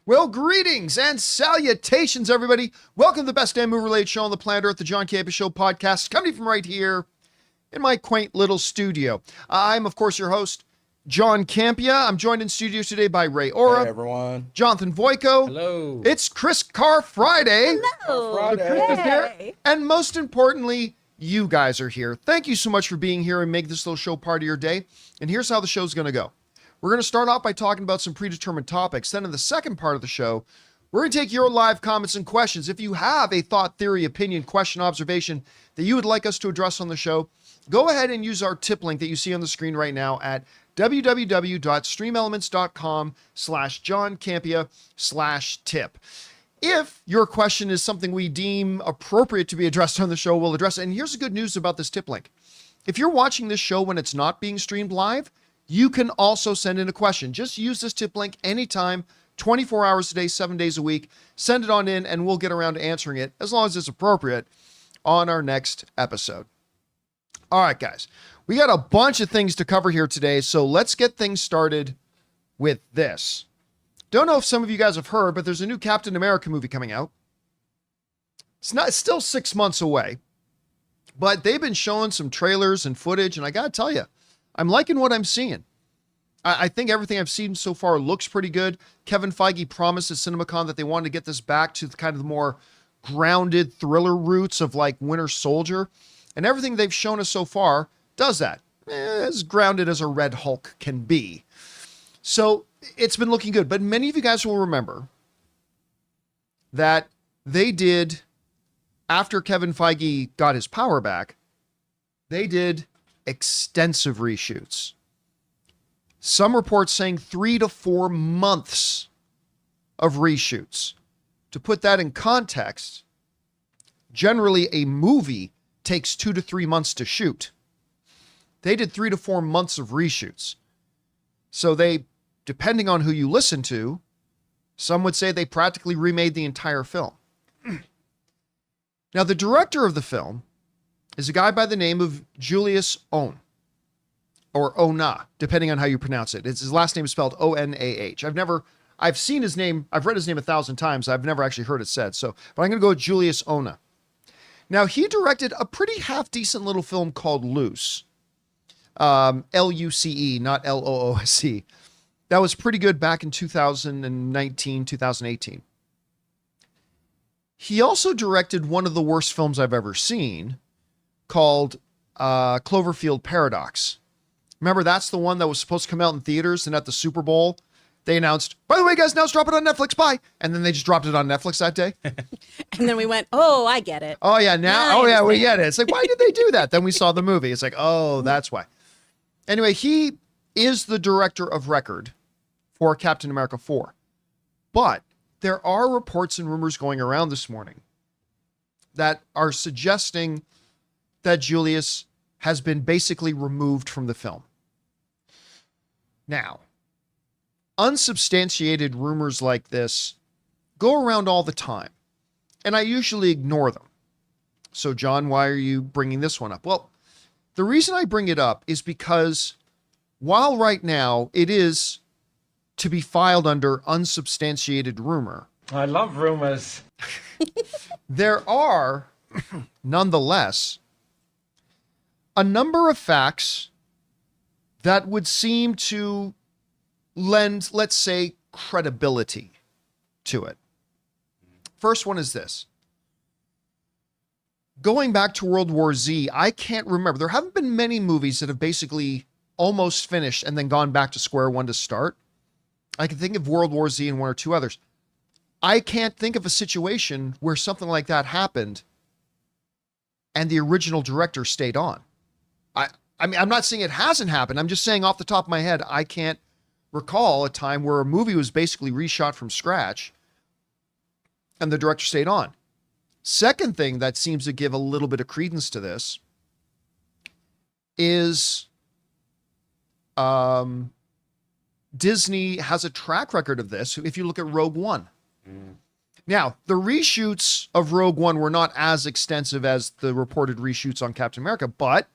Well, greetings and salutations, everybody. Welcome to the best damn movie-related show on the planet Earth, the John Campea Show podcast, coming from right here in my quaint little studio. I'm, of course, your host, John Campea. I'm joined in studio today by Ray Ora. Hey, everyone. Jonathan Voico. Hello. It's Chris Carr Friday. Hello. Friday. Chris is here. And most importantly, you guys are here. Thank you so much for being here and make this little show part of your day. And here's how the show's going to go. We're going to start off by talking about some predetermined topics. Then in the second part of the show, we're going to take your live comments and questions. If you have a thought, theory, opinion, question, observation that you would like us to address on the show, go ahead and use our tip link that you see on the screen right now at www.streamelements.com/JohnCampea/tip. If your question is something we deem appropriate to be addressed on the show, we'll address it. And here's the good news about this tip link. If you're watching this show when it's not being streamed live, you can also send in a question. Just use this tip link anytime, 24 hours a day, 7 days a week. Send it on in and we'll get around to answering it, as long as it's appropriate, on our next episode. All right, guys. We got a bunch of things to cover here today, so let's get things started with this. Don't know if some of you guys have heard, but there's a new Captain America movie coming out. It's still 6 months away, but they've been showing some trailers and footage, and I gotta tell you, I'm liking what I'm seeing. I think everything I've seen so far looks pretty good. Kevin Feige promised at CinemaCon that they wanted to get this back to kind of the more grounded thriller roots of like Winter Soldier. And everything they've shown us so far does that. As grounded as a Red Hulk can be. So it's been looking good. But many of you guys will remember that they did, after Kevin Feige got his power back, they did extensive reshoots. Some reports saying 3 to 4 months of reshoots. To put that in context, generally a movie takes 2 to 3 months to shoot. They did 3 to 4 months of reshoots. So they, depending on who you listen to, some would say they practically remade the entire film. Now, the director of the film is a guy by the name of Julius Onah, or Onah, depending on how you pronounce it. His last name is spelled O-N-A-H. I've seen his name, I've read his name 1,000 times. I've never actually heard it said. But I'm going to go with Julius Onah. Now, he directed a pretty half-decent little film called Loose. L-U-C-E, not L-O-O-S-E. That was pretty good back in 2019, 2018. He also directed one of the worst films I've ever seen, called Cloverfield Paradox. Remember, that's the one that was supposed to come out in theaters, and at the Super Bowl, they announced, by the way, guys, now it's dropping on Netflix, bye. And then they just dropped it on Netflix that day. And then we went, oh, I get it. Oh, yeah, we get it. It's like, why did they do that? Then we saw the movie. It's like, oh, that's why. Anyway, he is the director of record for Captain America 4. But there are reports and rumors going around this morning that are suggesting that Julius has been basically removed from the film. Now, unsubstantiated rumors like this go around all the time, and I usually ignore them. So, John, why are you bringing this one up? Well, the reason I bring it up is because while right now it is to be filed under unsubstantiated rumor, I love rumors. there are, nonetheless, a number of facts that would seem to lend, let's say, credibility to it. First one is this. Going back to World War Z, I can't remember. There haven't been many movies that have basically almost finished and then gone back to square one to start. I can think of World War Z and one or two others. I can't think of a situation where something like that happened and the original director stayed on. I mean, I'm not saying it hasn't happened. I'm just saying off the top of my head, I can't recall a time where a movie was basically reshot from scratch and the director stayed on. Second thing that seems to give a little bit of credence to this is Disney has a track record of this. If you look at Rogue One. Now, the reshoots of Rogue One were not as extensive as the reported reshoots on Captain America, but,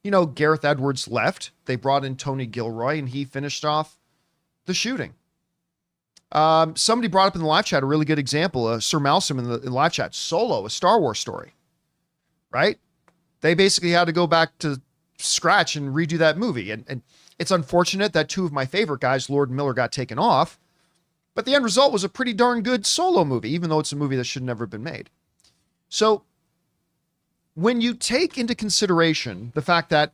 you know, Gareth Edwards left. They brought in Tony Gilroy, and he finished off the shooting. Somebody brought up in the live chat a really good example. Sir Malcolm in the live chat, Solo, a Star Wars story, right? They basically had to go back to scratch and redo that movie. And it's unfortunate that two of my favorite guys, Lord and Miller, got taken off. But the end result was a pretty darn good Solo movie, even though it's a movie that should never have been made. So when you take into consideration the fact that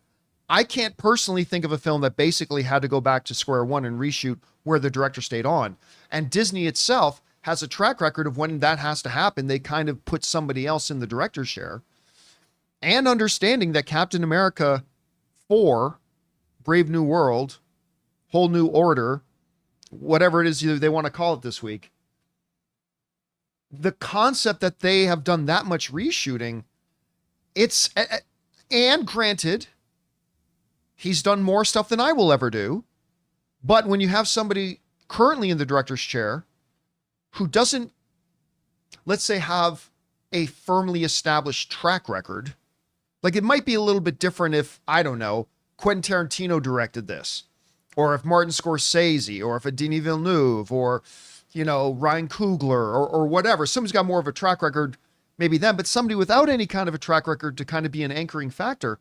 I can't personally think of a film that basically had to go back to square one and reshoot where the director stayed on, and Disney itself has a track record of when that has to happen, they kind of put somebody else in the director's chair, and understanding that Captain America 4, Brave New World, Whole New Order, whatever it is they want to call it this week, the concept that they have done that much reshooting, and granted, he's done more stuff than I will ever do. But when you have somebody currently in the director's chair who doesn't, let's say, have a firmly established track record, like it might be a little bit different if, I don't know, Quentin Tarantino directed this, or if Martin Scorsese, or if a Denis Villeneuve, or, Ryan Coogler, or whatever. Somebody's got more of a track record, maybe them, but somebody without any kind of a track record to kind of be an anchoring factor.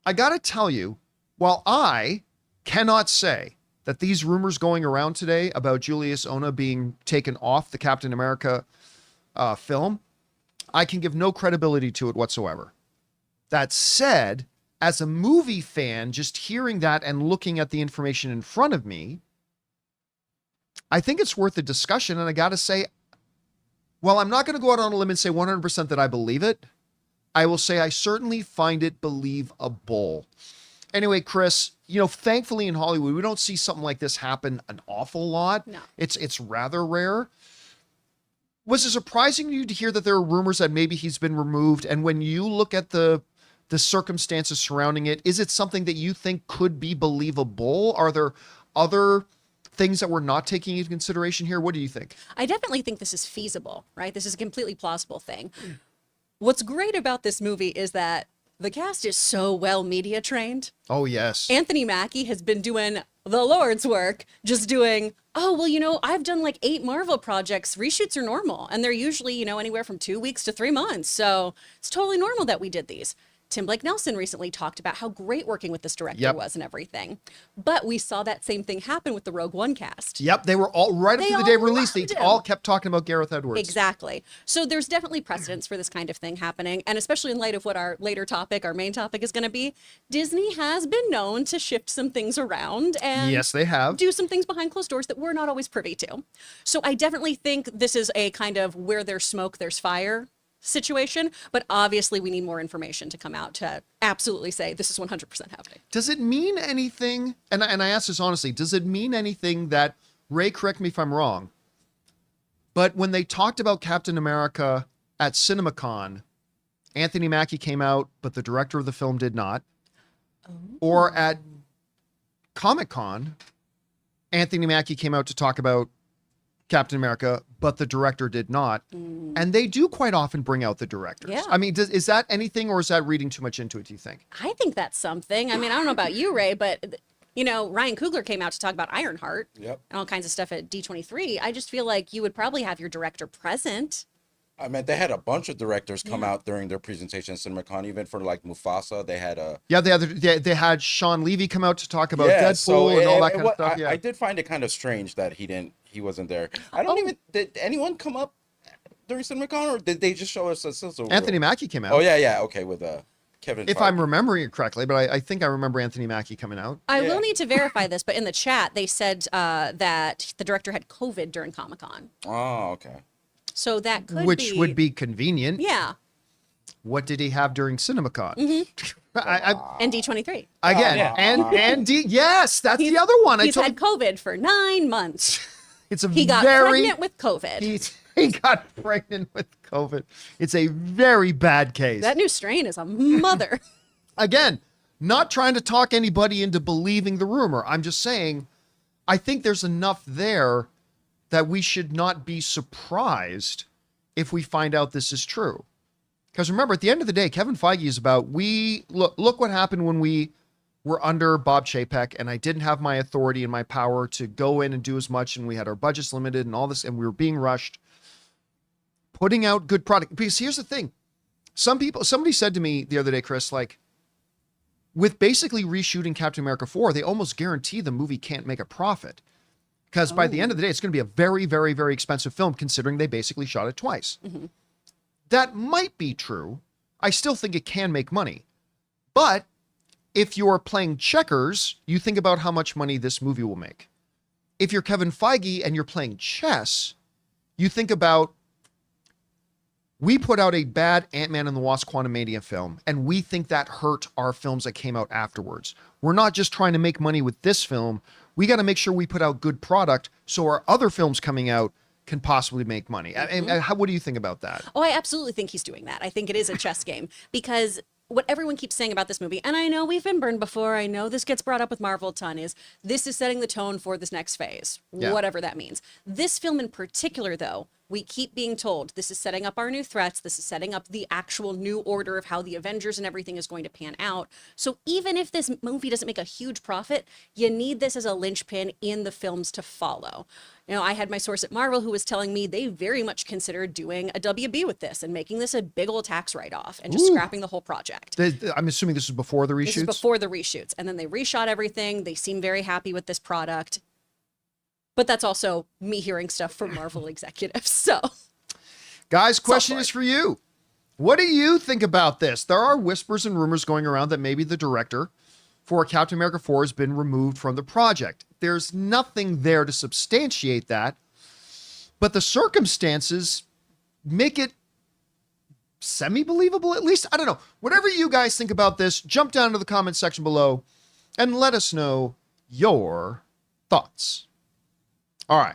I got to tell you, while I cannot say that these rumors going around today about Julius Ona being taken off the Captain America film, I can give no credibility to it whatsoever. That said, as a movie fan, just hearing that and looking at the information in front of me, I think it's worth a discussion. And I got to say, well, I'm not going to go out on a limb and say 100% that I believe it. I will say I certainly find it believable. Anyway, Chris, thankfully in Hollywood, we don't see something like this happen an awful lot. No. It's rather rare. Was it surprising to you to hear that there are rumors that maybe he's been removed? And when you look at the circumstances surrounding it, is it something that you think could be believable? Are there other things that we're not taking into consideration here? What do you think? I definitely think this is feasible, right? This is a completely plausible thing. What's great about this movie is that the cast is so well media trained. Oh, yes. Anthony Mackie has been doing the Lord's work, just doing, I've done like 8 Marvel projects. Reshoots are normal. And they're usually, anywhere from 2 weeks to 3 months. So it's totally normal that we did these. Tim Blake Nelson recently talked about how great working with this director was and everything. But we saw that same thing happen with the Rogue One cast. Yep, they were all right up to the day of release. They all kept talking about Gareth Edwards. Exactly. So there's definitely precedence for this kind of thing happening. And especially in light of what our main topic is going to be, Disney has been known to shift some things around and yes, they have. Do some things behind closed doors that we're not always privy to. So I definitely think this is a kind of where there's smoke, there's fire situation, but obviously we need more information to come out to absolutely say this is 100% happening. Does it mean anything, and I ask this honestly, does it mean anything that, Ray, correct me if I'm wrong, but when they talked about Captain America at CinemaCon, Anthony Mackie came out, but the director of the film did not, or at Comic-Con, Anthony Mackie came out to talk about Captain America, but the director did not. And they do quite often bring out the directors. Yeah. I mean, is that anything, or is that reading too much into it, do you think? I think that's something. I mean, I don't know about you, Ray, but Ryan Coogler came out to talk about Ironheart and all kinds of stuff at D23. I just feel like you would probably have your director present. I mean, they had a bunch of directors come out during their presentation at CinemaCon, even for like Mufasa. They had a they had Sean Levy come out to talk about Deadpool and all that kind of stuff. I did find it kind of strange that he wasn't there. I don't even, did anyone come up during CinemaCon, or did they just show us a sizzle reel? Anthony Mackie came out. Oh yeah, okay, with Kevin. If I'm remembering it correctly, but I think I remember Anthony Mackie coming out. I will need to verify this, but in the chat they said that the director had COVID during Comic-Con. Oh, okay. So that could Which would be convenient. Yeah. What did he have during CinemaCon? And D23. Again, yes, that's the other one. He's had COVID for 9 months. He got pregnant with COVID. He got pregnant with COVID. It's a very bad case. That new strain is a mother. Again, not trying to talk anybody into believing the rumor. I'm just saying, I think there's enough there that we should not be surprised if we find out this is true. Because remember, at the end of the day, Kevin Feige is about, look what happened when we were under Bob Chapek, and I didn't have my authority and my power to go in and do as much, and we had our budgets limited and all this, and we were being rushed, putting out good product. Because here's the thing. Somebody said to me the other day, Chris, like, with basically reshooting Captain America 4, they almost guarantee the movie can't make a profit. Because by the end of the day, it's going to be a very, very, very expensive film, considering they basically shot it twice. Mm-hmm. That might be true. I still think it can make money. But if you're playing checkers, you think about how much money this movie will make. If you're Kevin Feige and you're playing chess, you think about, we put out a bad Ant-Man and the Wasp Quantumania film, and we think that hurt our films that came out afterwards. We're not just trying to make money with this film. We got to make sure we put out good product so our other films coming out can possibly make money. Mm-hmm. And what do you think about that? Oh, I absolutely think he's doing that. I think it is a chess game, because what everyone keeps saying about this movie, and I know we've been burned before, I know this gets brought up with Marvel a ton, is this is setting the tone for this next phase, whatever that means. This film in particular, though, we keep being told this is setting up our new threats. This is setting up the actual new order of how the Avengers and everything is going to pan out. So even if this movie doesn't make a huge profit, you need this as a linchpin in the films to follow. You know, I had my source at Marvel who was telling me they very much considered doing a WB with this and making this a big old tax write-off and just scrapping the whole project. I'm assuming this is before the reshoots? This is before the reshoots. And then they reshot everything. They seem very happy with this product. But that's also me hearing stuff from Marvel executives. So, guys, question is for you. What do you think about this? There are whispers and rumors going around that maybe the director for Captain America 4 has been removed from the project. There's nothing there to substantiate that, but the circumstances make it semi-believable, at least. I don't know. Whatever you guys think about this, jump down to the comment section below and let us know your thoughts. All right.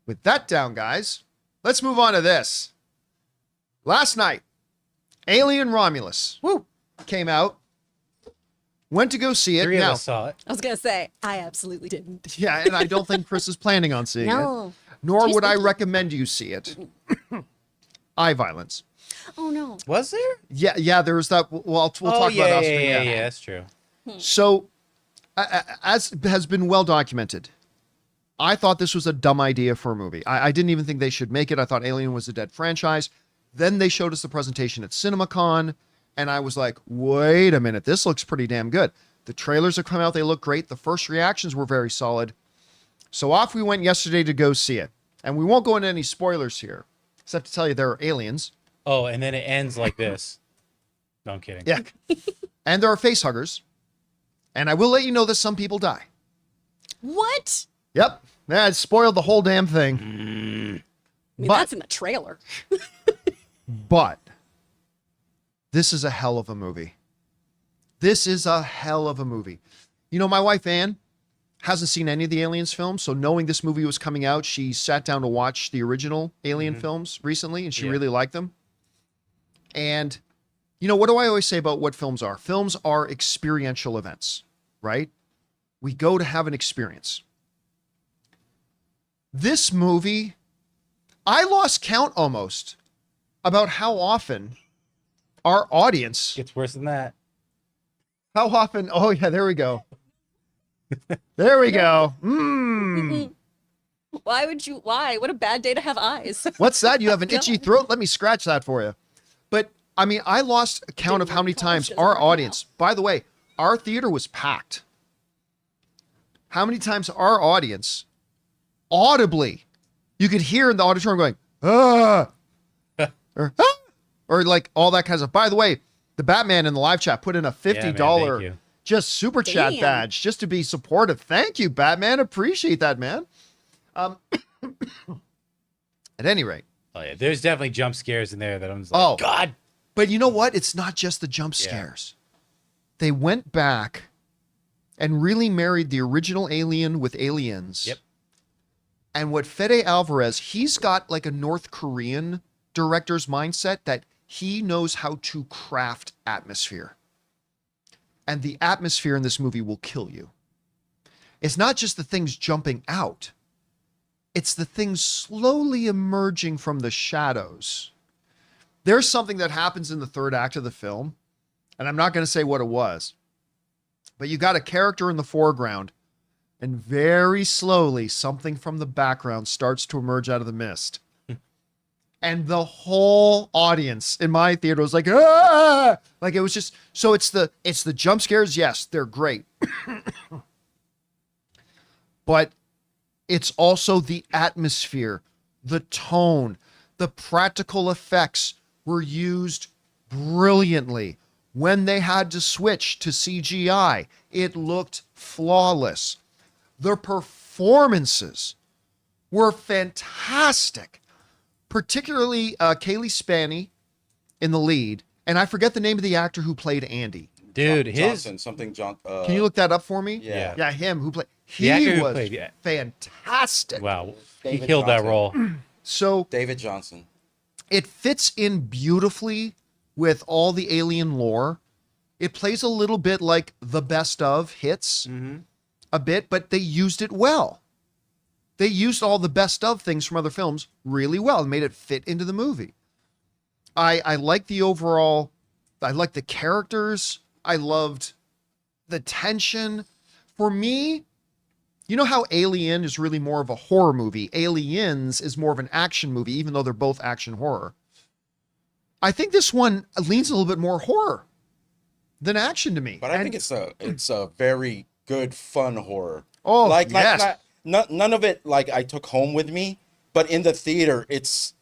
With that down, guys, let's move on to this. Last night, Alien Romulus came out. Went to go see it. Three of us saw it. I was going to say, I absolutely didn't. Yeah, and I don't think Chris is planning on seeing it. Nor would I recommend you see it. Eye violence. Oh, no. Was there? Yeah, there was that. Well, we'll talk about off screen. Yeah, that's true. So, as has been well documented, I thought this was a dumb idea for a movie. I didn't even think they should make it. I thought Alien was a dead franchise. Then they showed us the presentation at CinemaCon, and I was like, wait a minute, this looks pretty damn good. The trailers have come out, they look great. The first reactions were very solid. So off we went yesterday to go see it. And we won't go into any spoilers here, except to tell you there are aliens. Oh, and then it ends like this. No, I'm kidding. Yeah. And there are face huggers. And I will let you know that some people die. What? Yep. That spoiled the whole damn thing. I mean, But- that's in the trailer. But this is a hell of a movie. This is a hell of a movie. You know, my wife, Ann, hasn't seen any of the Aliens films, so knowing this movie was coming out, she sat down to watch the original Alien films recently, and she really liked them. And, you know, what do I always say about what films are? Films are experiential events, right? We go to have an experience. This movie, I lost count almost about how often our audience, Gets worse than that. how often, oh yeah, there we go. There we go. Why would you? Why? What a bad day to have eyes. What's that? You have an itchy throat? Let me scratch that for you. But I mean, I lost count of how many times our audience, by the way, our theater was packed. How many times our audience audibly, you could hear in the auditorium going, or, or like all that kind of stuff. By the way, the Batman in the live chat put in a $50 thank you. just super chat Damn. badge just to be supportive. Thank you, Batman. Appreciate that, man. At any rate. Oh yeah, there's definitely jump scares in there that I'm just like, Oh, God. But you know what? It's not just the jump scares. They went back and really married the original Alien with Aliens. Yep. And what Fede Alvarez, he's got like a North Korean director's mindset that he knows how to craft atmosphere. And the atmosphere in this movie will kill you. It's not just the things jumping out. It's the things slowly emerging from the shadows. There's something that happens in the third act of the film, and I'm not going to say what it was, But you got a character in the foreground, and very slowly something from the background starts to emerge out of the mist. And the whole audience in my theater was like, ah! Like it was just, so it's the jump scares. Yes, they're great. But it's also the atmosphere, the tone, the practical effects were used brilliantly. When they had to switch to CGI, it looked flawless. The performances were fantastic, particularly Kaylee Spaney in the lead. And I forget the name of the actor who played Andy. Dude, Johnson, something John. Can you look that up for me? Yeah. Yeah, him who played. The actor He who was played, yeah. fantastic. wow, he David killed that Johnson. role. So David Johnson. it fits in beautifully with all the Alien lore. It plays a little bit like the best of hits a bit, but they used it well. They used all the best of things from other films really well and made it fit into the movie. I like the overall, I like the characters. I loved the tension. For me, you know how Alien is really more of a horror movie? Aliens is more of an action movie, even though they're both action horror. I think this one leans a little bit more horror than action to me. But I think it's a very good fun horror. Oh, like yes. none of it like I took home with me, but in the theater it's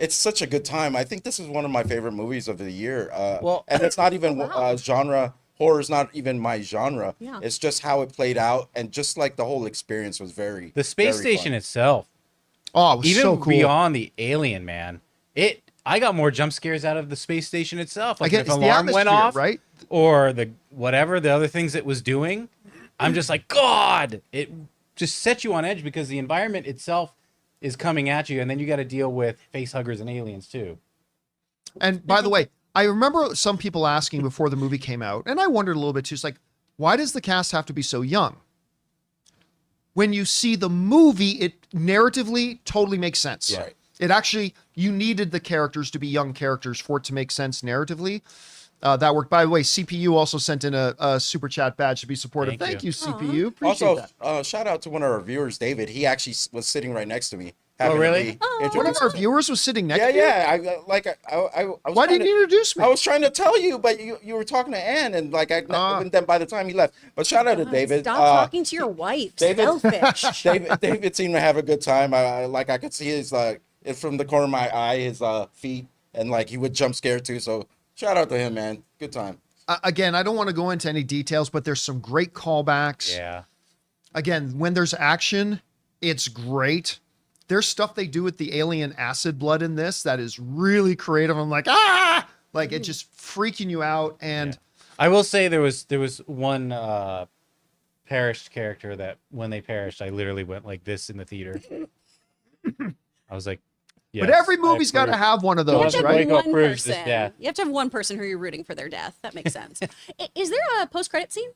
such a good time. I think this is one of my favorite movies of the year. Well- and it's not even wow. genre. Horror is not even my genre. Yeah. It's just how it played out, and just like the whole experience was very. The space very station fun. itself, Oh, it was even so cool. beyond the alien, man, I got more jump scares out of the space station itself. Like Again, if it's an the alarm went atmosphere, off, right? or the whatever the other things it was doing, I'm just like, God, it just sets you on edge because the environment itself is coming at you, and then you got to deal with face huggers and aliens too. And by the way, I remember some people asking before the movie came out, and I wondered a little bit too. It's like, why does the cast have to be so young? When you see the movie, it narratively totally makes sense. Yeah. Right. It actually, you needed the characters to be young characters for it to make sense narratively. That worked. By the way, CPU also sent in a super chat badge to be supportive. Thank Thank you, you. CPU. Appreciate Also, that. shout out to one of our viewers, David. He actually was sitting right next to me. Oh, really? to be Oh. One of introduced. our viewers was sitting next Yeah, to you. yeah. I was Why trying didn't you introduce me? I was trying to tell you, but you were talking to Ann, and and then by the time he left. But shout out to David. Stop talking to your wife. David- Selfish. David seemed to have a good time. I could see his from the corner of my eye, his feet, and he would jump scare too. So shout out to him, man. Good time. Again, I don't want to go into any details, but there's some great callbacks. Yeah. Again, when there's action, it's great. There's stuff they do with the alien acid blood in this that is really creative. I'm like, ah, like it just freaking you out. And I will say there was one perished character that when they perished, I literally went like this in the theater. I was like, but yes, every movie's got to approve. have one of You have those, to have right? Waco one proves this person. death. You have to have one person who you're rooting for their death. That makes sense. Is there a post-credit scene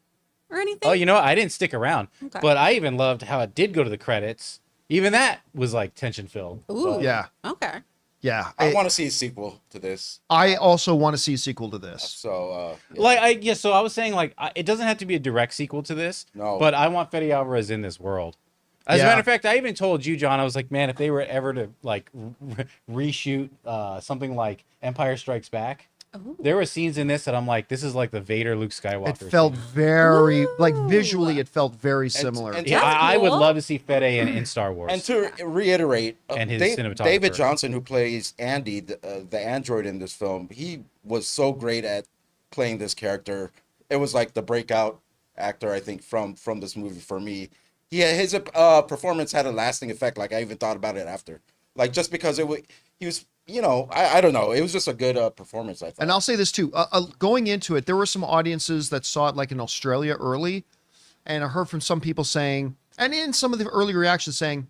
or anything? Oh, you know what? I didn't stick around, Okay. but I even loved how it did go to the credits. Even that was like tension filled. Ooh. Yeah, Okay. yeah. I want to see a sequel to this. I also want to see a sequel to this. So Like so I was saying it doesn't have to be a direct sequel to this. No. But I want Fede Alvarez in this world. As a Yeah. matter of fact, I even told you, John, I was like, man, if they were ever to reshoot something like Empire Strikes Back, Ooh. there were scenes in this that I'm like, this is like the Vader Luke Skywalker. It felt scene. very, like Ooh. visually, it felt very similar. and- Yeah, That's I would cool. love to see Fede in Star Wars. And to reiterate, And his cinematographer. David Johnson, who plays Andy, the android in this film, he was so great at playing this character. It was like the breakout actor, I think, from this movie for me. Yeah, his performance had a lasting effect. Like I even thought about it after, just because he was, I don't know, it was just a good performance. I thought. And I'll say this too, going into it, there were some audiences that saw it like in Australia early. And I heard from some people saying, and in some of the early reactions saying,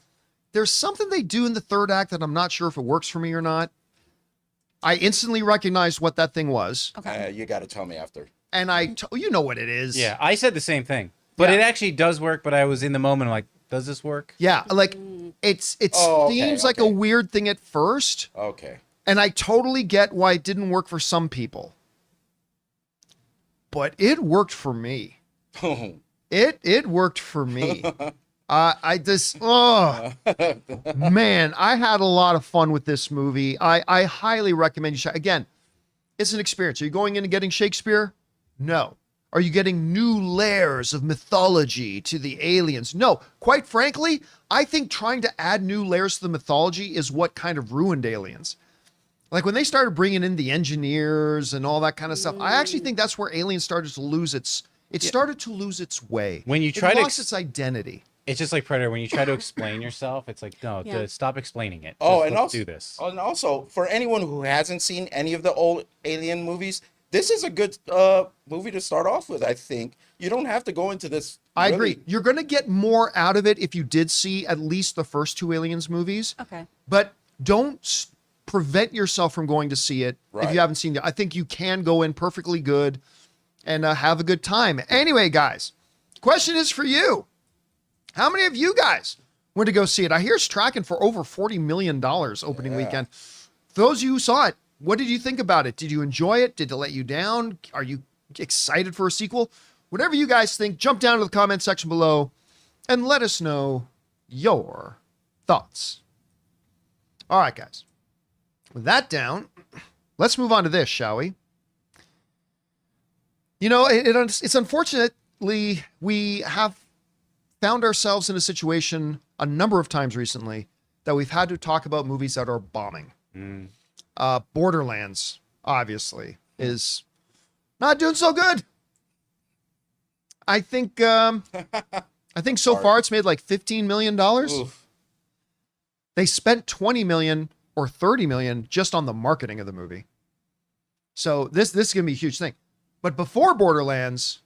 there's something they do in the third act that I'm not sure if it works for me or not. I instantly recognized what that thing was. Okay. You got to tell me after. And you know what it is. yeah, I said the same thing. But Yeah. it actually does work, but I was in the moment like, does this work? Yeah. Like it Oh, okay, seems like a okay. weird thing at first. Okay. And I totally get why it didn't work for some people. But it worked for me. It worked for me. Man, I had a lot of fun with this movie. I highly recommend you check. Again, it's an experience. Are you going in and getting Shakespeare? No. Are you getting new layers of mythology to the aliens? No. Quite frankly, I think trying to add new layers to the mythology is what kind of ruined Aliens. Like when they started bringing in the engineers and all that kind of stuff, I actually think that's where Aliens started to lose its way. When you it try to lost its identity. It's just like Predator. When you try to explain yourself, it's like, no, Yeah. stop explaining it. And Let's also do this. And also, for anyone who hasn't seen any of the old Alien movies, this is a good movie to start off with. I think you don't have to go into this. I really- agree. You're going to get more out of it if you did see at least the first two Aliens movies. Okay. But don't prevent yourself from going to see it if Right. you haven't seen it. I think you can go in perfectly good and have a good time. Anyway, guys, question is for you. How many of you guys went to go see it? I hear it's tracking for over $40 million opening weekend. For those of you who saw it, what did you think about it? Did you enjoy it? Did it let you down? Are you excited for a sequel? Whatever you guys think, jump down to the comment section below and let us know your thoughts. All right, guys. With that down, let's move on to this, shall we? You know, it's unfortunately we have found ourselves in a situation a number of times recently that we've had to talk about movies that are bombing. Borderlands, obviously, is not doing so good. I think so far it's made like $15 million. Oof. They spent 20 million or 30 million just on the marketing of the movie. So this is going to be a huge thing. But before Borderlands,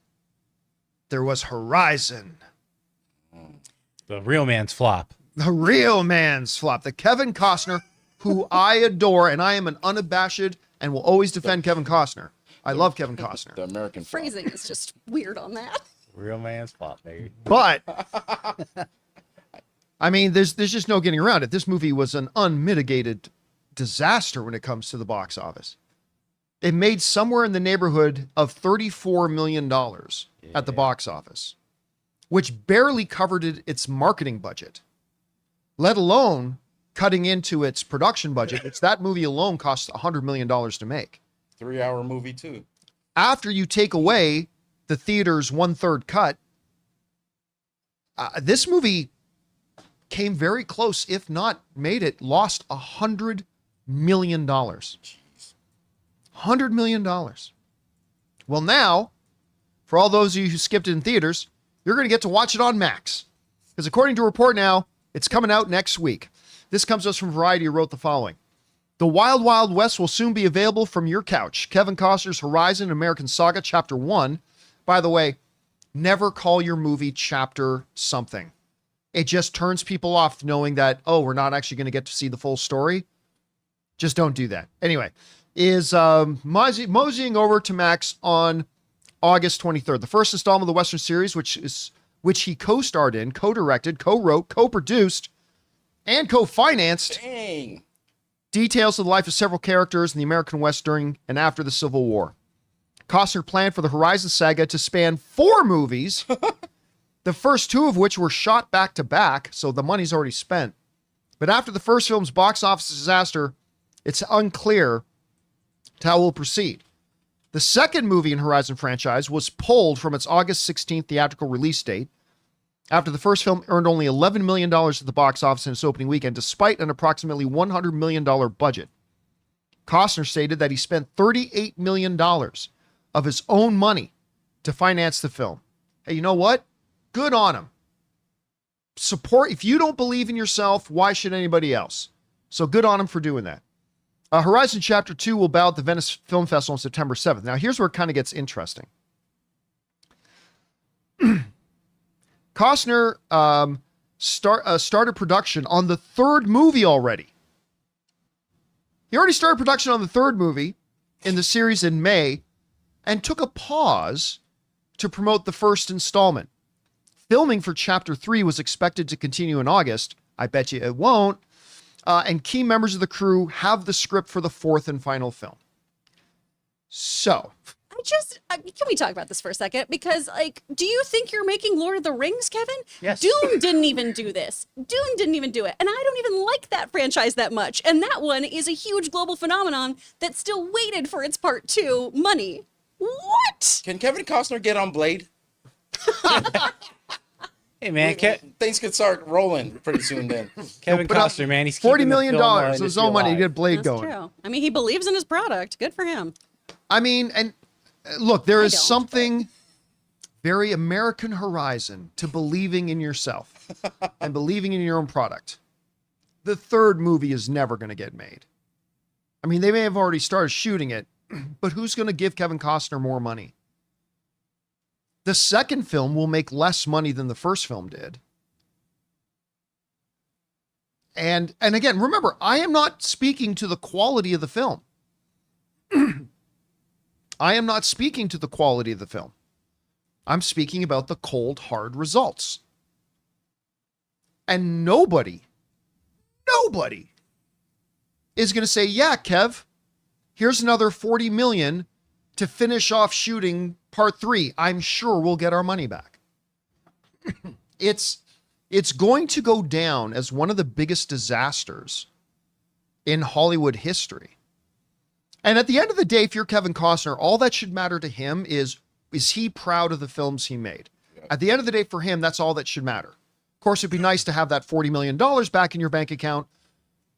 there was Horizon. The real man's flop. The real man's flop. The Kevin Costner, who I adore, and I am an unabashed and will always defend Kevin Costner. I love Kevin Costner. The American flop. Phrasing is just weird on that. Real man's flop, baby. But I mean, there's just no getting around it. This movie was an unmitigated disaster when it comes to the box office. It made somewhere in the neighborhood of $34 million at the box office, which barely covered its marketing budget, let alone cutting into its production budget, which that movie alone cost $100 million to make. 3-hour movie too. After you take away the theater's 1/3 cut, this movie came very close, if not made it, lost $100 million. $100 million. Well, now, for all those of you who skipped it in theaters, you're going to get to watch it on Max. Because according to a report now, it's coming out next week. This comes to us from Variety, who wrote the following. The Wild Wild West will soon be available from your couch. Kevin Costner's Horizon American Saga Chapter 1. By the way, never call your movie Chapter something. It just turns people off knowing that, oh, we're not actually going to get to see the full story. Just don't do that. Anyway, is moseying over to Max on August 23rd. The first installment of the Western series, which he co-starred in, co-directed, co-wrote, co-produced, and co-financed. Dang. Details of the life of several characters in the American West during and after the Civil War. Costner planned for the Horizon saga to span 4 movies, the first 2 of which were shot back to back, so the money's already spent. But after the first film's box office disaster, it's unclear how we'll proceed. The second movie in Horizon franchise was pulled from its August 16th theatrical release date after the first film earned only $11 million at the box office in its opening weekend, despite an approximately $100 million budget. Costner stated that he spent $38 million of his own money to finance the film. Hey, you know what? Good on him. Support. If you don't believe in yourself, why should anybody else? So good on him for doing that. Horizon Chapter 2 will bow at the Venice Film Festival on September 7th. Now, here's where it kind of gets interesting. Costner started production on the 3rd movie already. He already started production on the 3rd movie in the series in May and took a pause to promote the first installment. Filming for Chapter 3 was expected to continue in August. I bet you it won't. And key members of the crew have the script for the 4th and final film. So, I can we talk about this for a second? Because, like, do you think you're making Lord of the Rings, Kevin? Yes. Dune didn't even do this. Dune didn't even do it. And I don't even like that franchise that much. And that one is a huge global phenomenon that still waited for its part 2 money. What? Can Kevin Costner get on Blade? Hey man, Things could start rolling pretty soon then. Kevin Put up Costner, man, he's $40 keeping the million film of his industry own money to alive. get Blade That's going. true. I mean, he believes in his product. Good for him. I mean, and look, there is don't, something very American horizon to believing in yourself and believing in your own product. The third movie is never going to get made. I mean, they may have already started shooting it, but who's going to give Kevin Costner more money? The second film will make less money than the first film did. And again, remember, I am not speaking to the quality of the film. I am not speaking to the quality of the film. I'm speaking about the cold, hard results. And nobody is going to say, yeah, Kev, here's another 40 million to finish off shooting part 3. I'm sure we'll get our money back. It's going to go down as one of the biggest disasters in Hollywood history. And at the end of the day, if you're Kevin Costner, all that should matter to him is he proud of the films he made? At the end of the day, for him, that's all that should matter. Of course, it'd be nice to have that $40 million back in your bank account,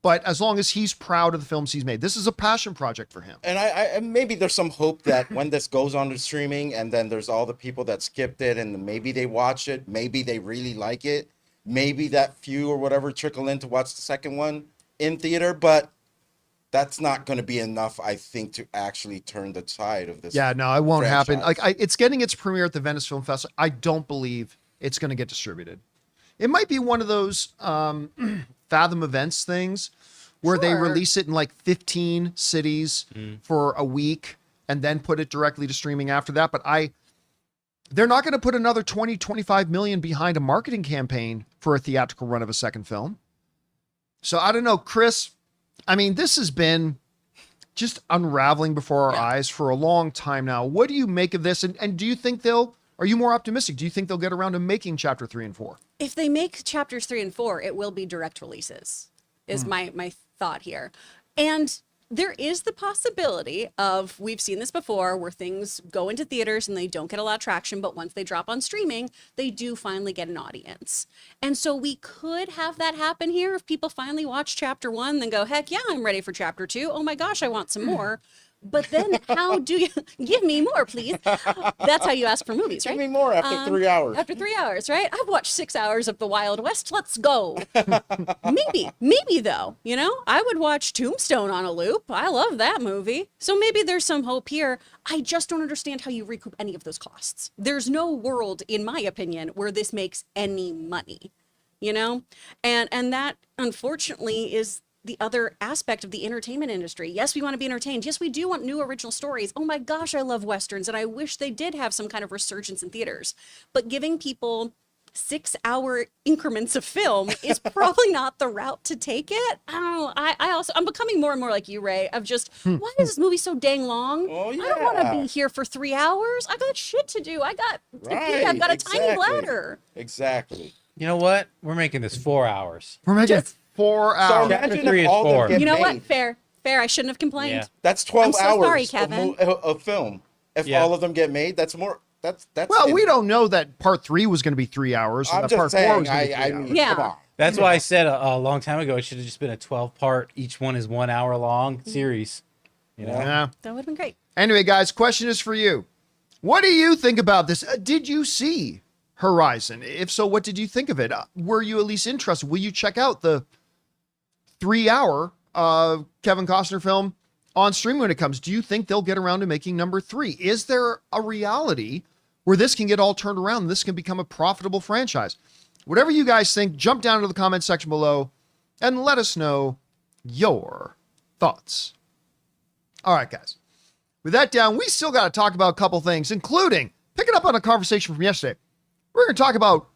but as long as he's proud of the films he's made, this is a passion project for him. And I maybe there's some hope that when this goes on to streaming and then there's all the people that skipped it and maybe they watch it, maybe they really like it, maybe that few or whatever trickle in to watch the second one in theater, but that's not going to be enough, I think, to actually turn the tide of this. Yeah, no, it won't happen. franchise. Like, it's getting its premiere at the Venice Film Festival. I don't believe it's going to get distributed. It might be one of those Fathom Events things where they Sure. release it in like 15 cities for a week and then put it directly to streaming after that. But they're not going to put another 20, 25 million behind a marketing campaign for a theatrical run of a second film. So I don't know, Chris. I mean, this has been just unraveling before our eyes for a long time now. What do you make of this? And do you think are you more optimistic? Do you think they'll get around to making chapter 3 and 4? If they make chapters 3 and 4, it will be direct releases, is my thought here. And there is the possibility of, we've seen this before, where things go into theaters and they don't get a lot of traction, but once they drop on streaming, they do finally get an audience. And so we could have that happen here if people finally watch chapter 1, then go, heck yeah, I'm ready for chapter 2. Oh my gosh, I want some more. But then how do you give me more, please? That's how you ask for movies, right? Give me more after 3 hours. After 3 hours, right? I've watched 6 hours of the Wild West. Let's go. maybe though, I would watch Tombstone on a loop. I love that movie. So maybe there's some hope here. I just don't understand how you recoup any of those costs. There's no world, in my opinion, where this makes any money, And that, unfortunately, is the other aspect of the entertainment industry. Yes, we want to be entertained. Yes, we do want new original stories. Oh my gosh, I love Westerns, and I wish they did have some kind of resurgence in theaters. But giving people 6-hour increments of film is probably not the route to take it. I don't know. I'm becoming more and more like you, Ray, of just, why is this movie so dang long? Oh, I don't want to yeah. be here for 3 hours. I got shit to do. I've got a tiny exactly. bladder. Exactly. You know what? We're making this 4 hours. We're making Just- 4 So hours. imagine Chapter 3 if is all 4. of them get You know what? made. Fair. I shouldn't have complained. Yeah. That's 12 I'm so hours sorry, of Kevin. of film. If Yeah. all of them get made, that's more. That's. Well, we don't know that part 3 was going to be 3 hours. And I'm that just part 4 saying. was going to be 3 I hours. mean, Yeah. come on. That's why I said a long time ago it should have just been a 12-part. Each one is 1 hour long series. Yeah. That would have been great. Anyway, guys, question is for you. What do you think about this? Did you see Horizon? If so, what did you think of it? Were you at least interested? Will you check out the 3-hour Kevin Costner film on streaming when it comes? Do you think they'll get around to making number 3? Is there a reality where this can get all turned around and this can become a profitable franchise? Whatever you guys think, jump down to the comment section below and let us know your thoughts. All right, guys. With that down, we still got to talk about a couple things, including picking up on a conversation from yesterday. We're going to talk about,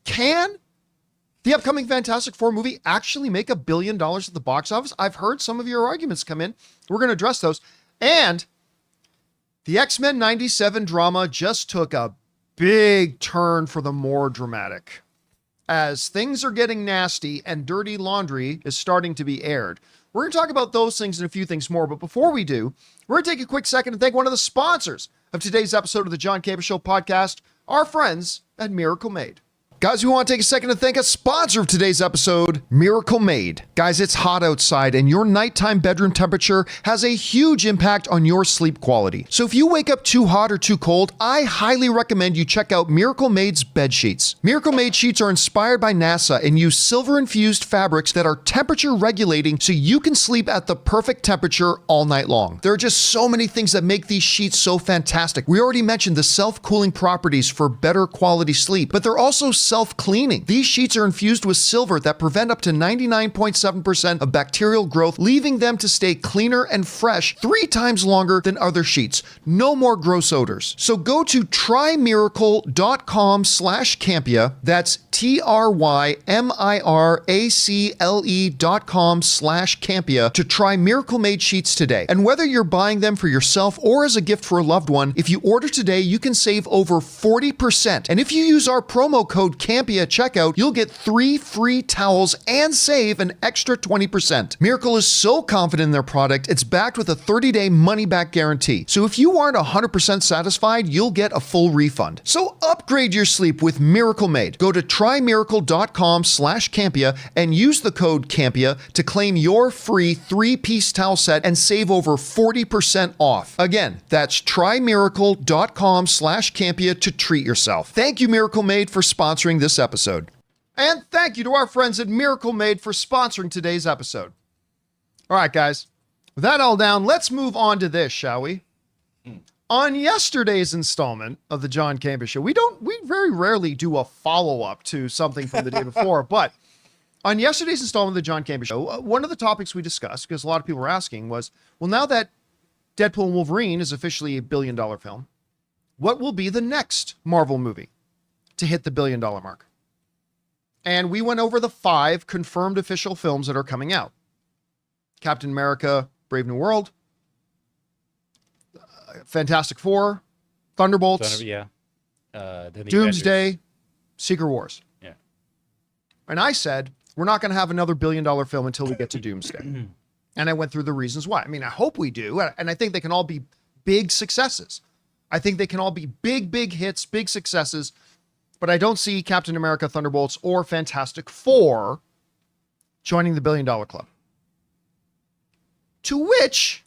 can the upcoming Fantastic Four movie actually make $1 billion at the box office? I've heard some of your arguments come in. We're going to address those. And The X-Men 97 drama just took a big turn for the more dramatic, as things are getting nasty and dirty laundry is starting to be aired. We're going to talk about those things and a few things more, but before we do, we're going to take a quick second to thank one of the sponsors of today's episode of the John Campea Show podcast, our friends at Miracle Made. Guys, we want to take a second to thank a sponsor of today's episode, Miracle Made. Guys, it's hot outside and your nighttime bedroom temperature has a huge impact on your sleep quality. So if you wake up too hot or too cold, I highly recommend you check out Miracle Made's bed sheets. Miracle Made sheets are inspired by NASA and use silver-infused fabrics that are temperature regulating so you can sleep at the perfect temperature all night long. There are just so many things that make these sheets so fantastic. We already mentioned the self-cooling properties for better quality sleep, but they're also self-cleaning. These sheets are infused with silver that prevent up to 99.7% of bacterial growth, leaving them to stay cleaner and fresh 3 times longer than other sheets. No more gross odors. So go to trymiracle.com/Campea. That's trymiracle.com/Campea to try Miracle Made sheets today. And whether you're buying them for yourself or as a gift for a loved one, if you order today, you can save over 40%. And if you use our promo code Campea at checkout, you'll get 3 free towels and save an extra 20%. Miracle is so confident in their product, it's backed with a 30-day money-back guarantee. So if you aren't 100% satisfied, you'll get a full refund. So upgrade your sleep with Miracle Made. Go to trymiracle.com/Campea and use the code Campea to claim your free 3-piece towel set and save over 40% off. Again, that's trymiracle.com/Campea to treat yourself. Thank you, Miracle Made, for sponsoring this episode. And thank you to our friends at Miracle Made for sponsoring today's episode. All right, guys, with that all down, let's move on to this, shall we? On yesterday's installment of the John Campea Show, we very rarely do a follow-up to something from the day before, but on yesterday's installment of the John Campea Show, one of the topics we discussed, because a lot of people were asking, was, well, now that Deadpool and Wolverine is officially a billion-dollar film, what will be the next Marvel movie to hit the billion-dollar mark? And we went over the 5 confirmed official films that are coming out. Captain America, Brave New World, Fantastic Four, Thunderbolts, Then the Doomsday, Avengers. Secret Wars. Yeah. And I said, we're not going to have another billion-dollar film until we get to Doomsday. And I went through the reasons why. I mean, I hope we do. And I think they can all be big successes. I think they can all be big hits, big successes. But I don't see Captain America, Thunderbolts, or Fantastic Four joining the billion-dollar club. To which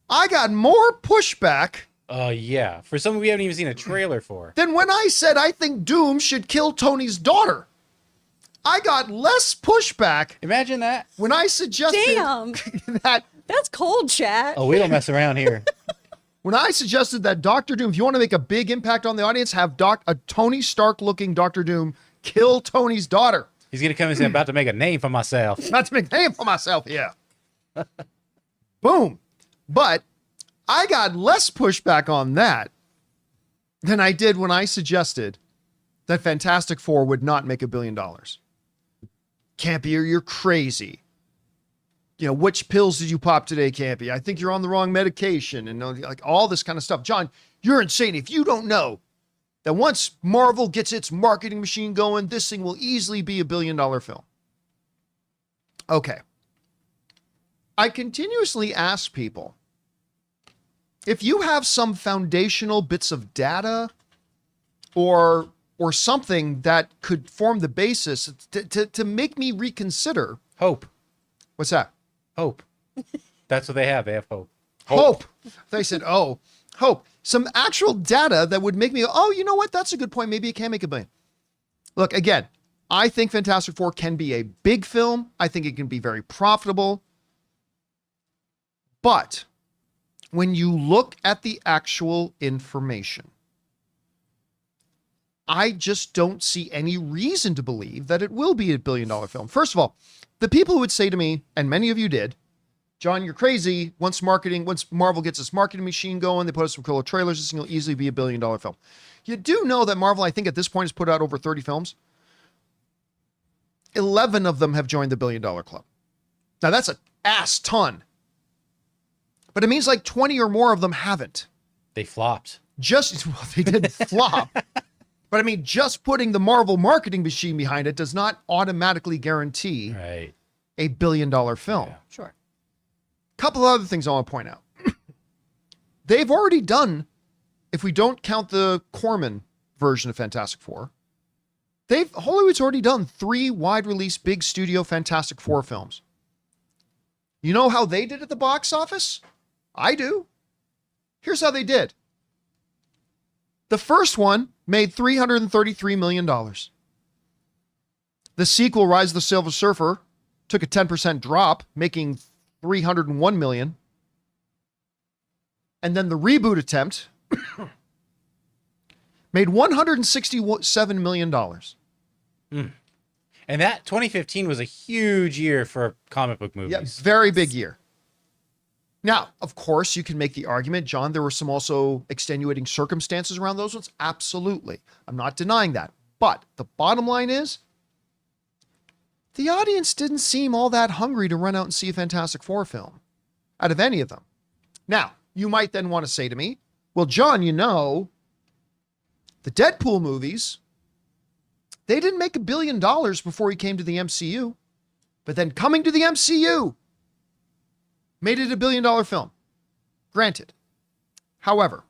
I got more pushback Yeah. For something we haven't even seen a trailer for. than when I said I think Doom should kill Tony's daughter. I got less pushback Imagine that. when I suggested Damn. that That's cold, chat. Oh, we don't mess around here. when I suggested that Doctor Doom, if you want to make a big impact on the audience, have a Tony Stark-looking Doctor Doom kill Tony's daughter. He's going to come and say, I'm about to make a name for myself. Not to make a name for myself, yeah. Boom. But I got less pushback on that than I did when I suggested that Fantastic Four would not make $1 billion. Campea, you're crazy. You know, which pills did you pop today, Campea? I think you're on the wrong medication and like all this kind of stuff. John, you're insane if you don't know that once Marvel gets its marketing machine going, this thing will easily be $1 billion film. Okay. I continuously ask people, if you have some foundational bits of data or something that could form the basis to make me reconsider. Hope. What's that? Hope. That's what they have. They have hope. Hope. They said, oh, hope. Some actual data that would make me, oh, you know what? That's a good point. Maybe it can make $1 billion. Look, again, I think Fantastic Four can be a big film. I think it can be very profitable. But when you look at the actual information, I just don't see any reason to believe that it will be a $1 billion film. First of all, the people who would say to me, and many of you did, John, you're crazy. Once Marvel gets its marketing machine going, they put out some killer trailers, this thing will easily be a $1 billion film. You do know that Marvel, I think at this point, has put out over 30 films. 11 of them have joined the $1 billion club. Now that's an ass ton. But it means like 20 or more of them haven't. They flopped. Well, they did flop. But I mean, just putting the Marvel marketing machine behind it does not automatically guarantee Right. a billion-dollar film. Yeah. Sure. Couple of other things I want to point out. They've already done, if we don't count the Corman version of Fantastic Four, Hollywood's already done 3 wide-release big studio Fantastic Four films. You know how they did at the box office? I do. Here's how they did. The first one made $333 million. The sequel, Rise of the Silver Surfer, took a 10% drop, making $301 million. And then the reboot attempt made $167 million. And that 2015 was a huge year for comic book movies. Yeah, very big year. Now, of course, you can make the argument, John, there were some also extenuating circumstances around those ones. Absolutely. I'm not denying that. But the bottom line is, the audience didn't seem all that hungry to run out and see a Fantastic Four film out of any of them. Now, you might then want to say to me, well, John, you know, the Deadpool movies, they didn't make $1 billion before he came to the MCU. But then coming to the MCU made it $1 billion film. Granted. However,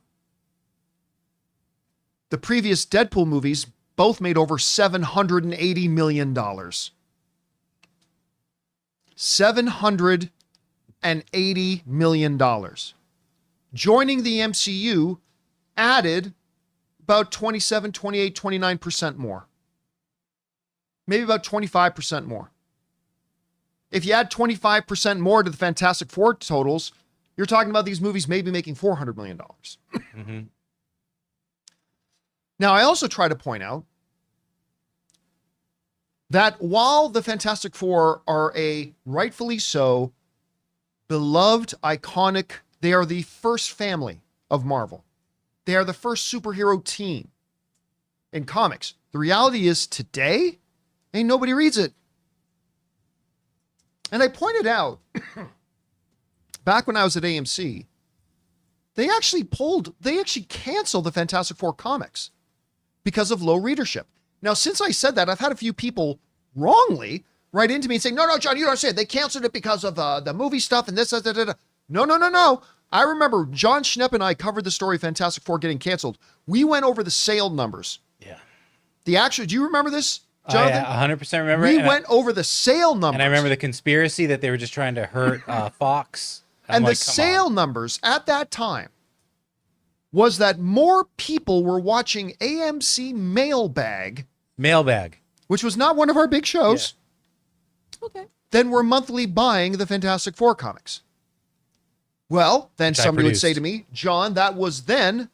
the previous Deadpool movies both made over $780 million. $780 million. Joining the MCU added about 27, 28, 29% more. Maybe about 25% more. If you add 25% more to the Fantastic Four totals, you're talking about these movies maybe making $400 million. Mm-hmm. Now, I also try to point out that while the Fantastic Four are a rightfully so beloved, iconic, they are the first family of Marvel. They are the first superhero team in comics. The reality is today, ain't nobody reads it. And I pointed out, back when I was at AMC, they actually canceled the Fantastic Four comics because of low readership. Now, since I said that, I've had a few people wrongly write into me and say, no, John, you don't understand. They canceled it because of the movie stuff and this, No. I remember John Schnepp and I covered the story of Fantastic Four getting canceled. We went over the sale numbers. Yeah. Do you remember this, Jonathan? I 100% remember We it. went over the sale numbers. And I remember the conspiracy that they were just trying to hurt Fox. And the sale numbers at that time was that more people were watching AMC Mailbag, which was not one of our big shows, Okay. than were monthly buying the Fantastic Four comics. Well, then Which I somebody would produced. say to me, John, that was then,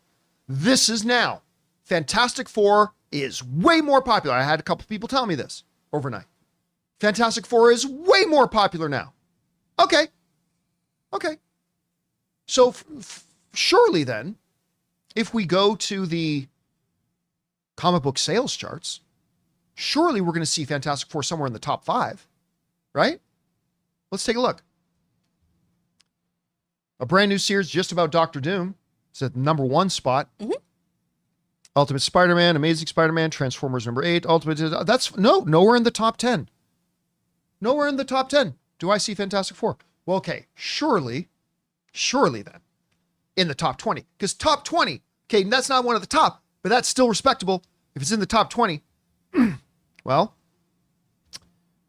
this is now. Fantastic Four is way more popular. I had a couple people tell me this overnight. Fantastic Four is way more popular now. Okay. So surely then, if we go to the comic book sales charts, surely we're going to see Fantastic Four somewhere in the top 5, right? Let's take a look. A brand new series just about Doctor Doom. It's at the number 1 spot. Mm-hmm. Ultimate Spider-Man, Amazing Spider-Man, Transformers number 8, that's nowhere in the top 10. Nowhere in the top 10 do I see Fantastic Four. Well, okay, surely then, in the top 20. Because top 20, okay, that's not one of the top, but that's still respectable if it's in the top 20. Well,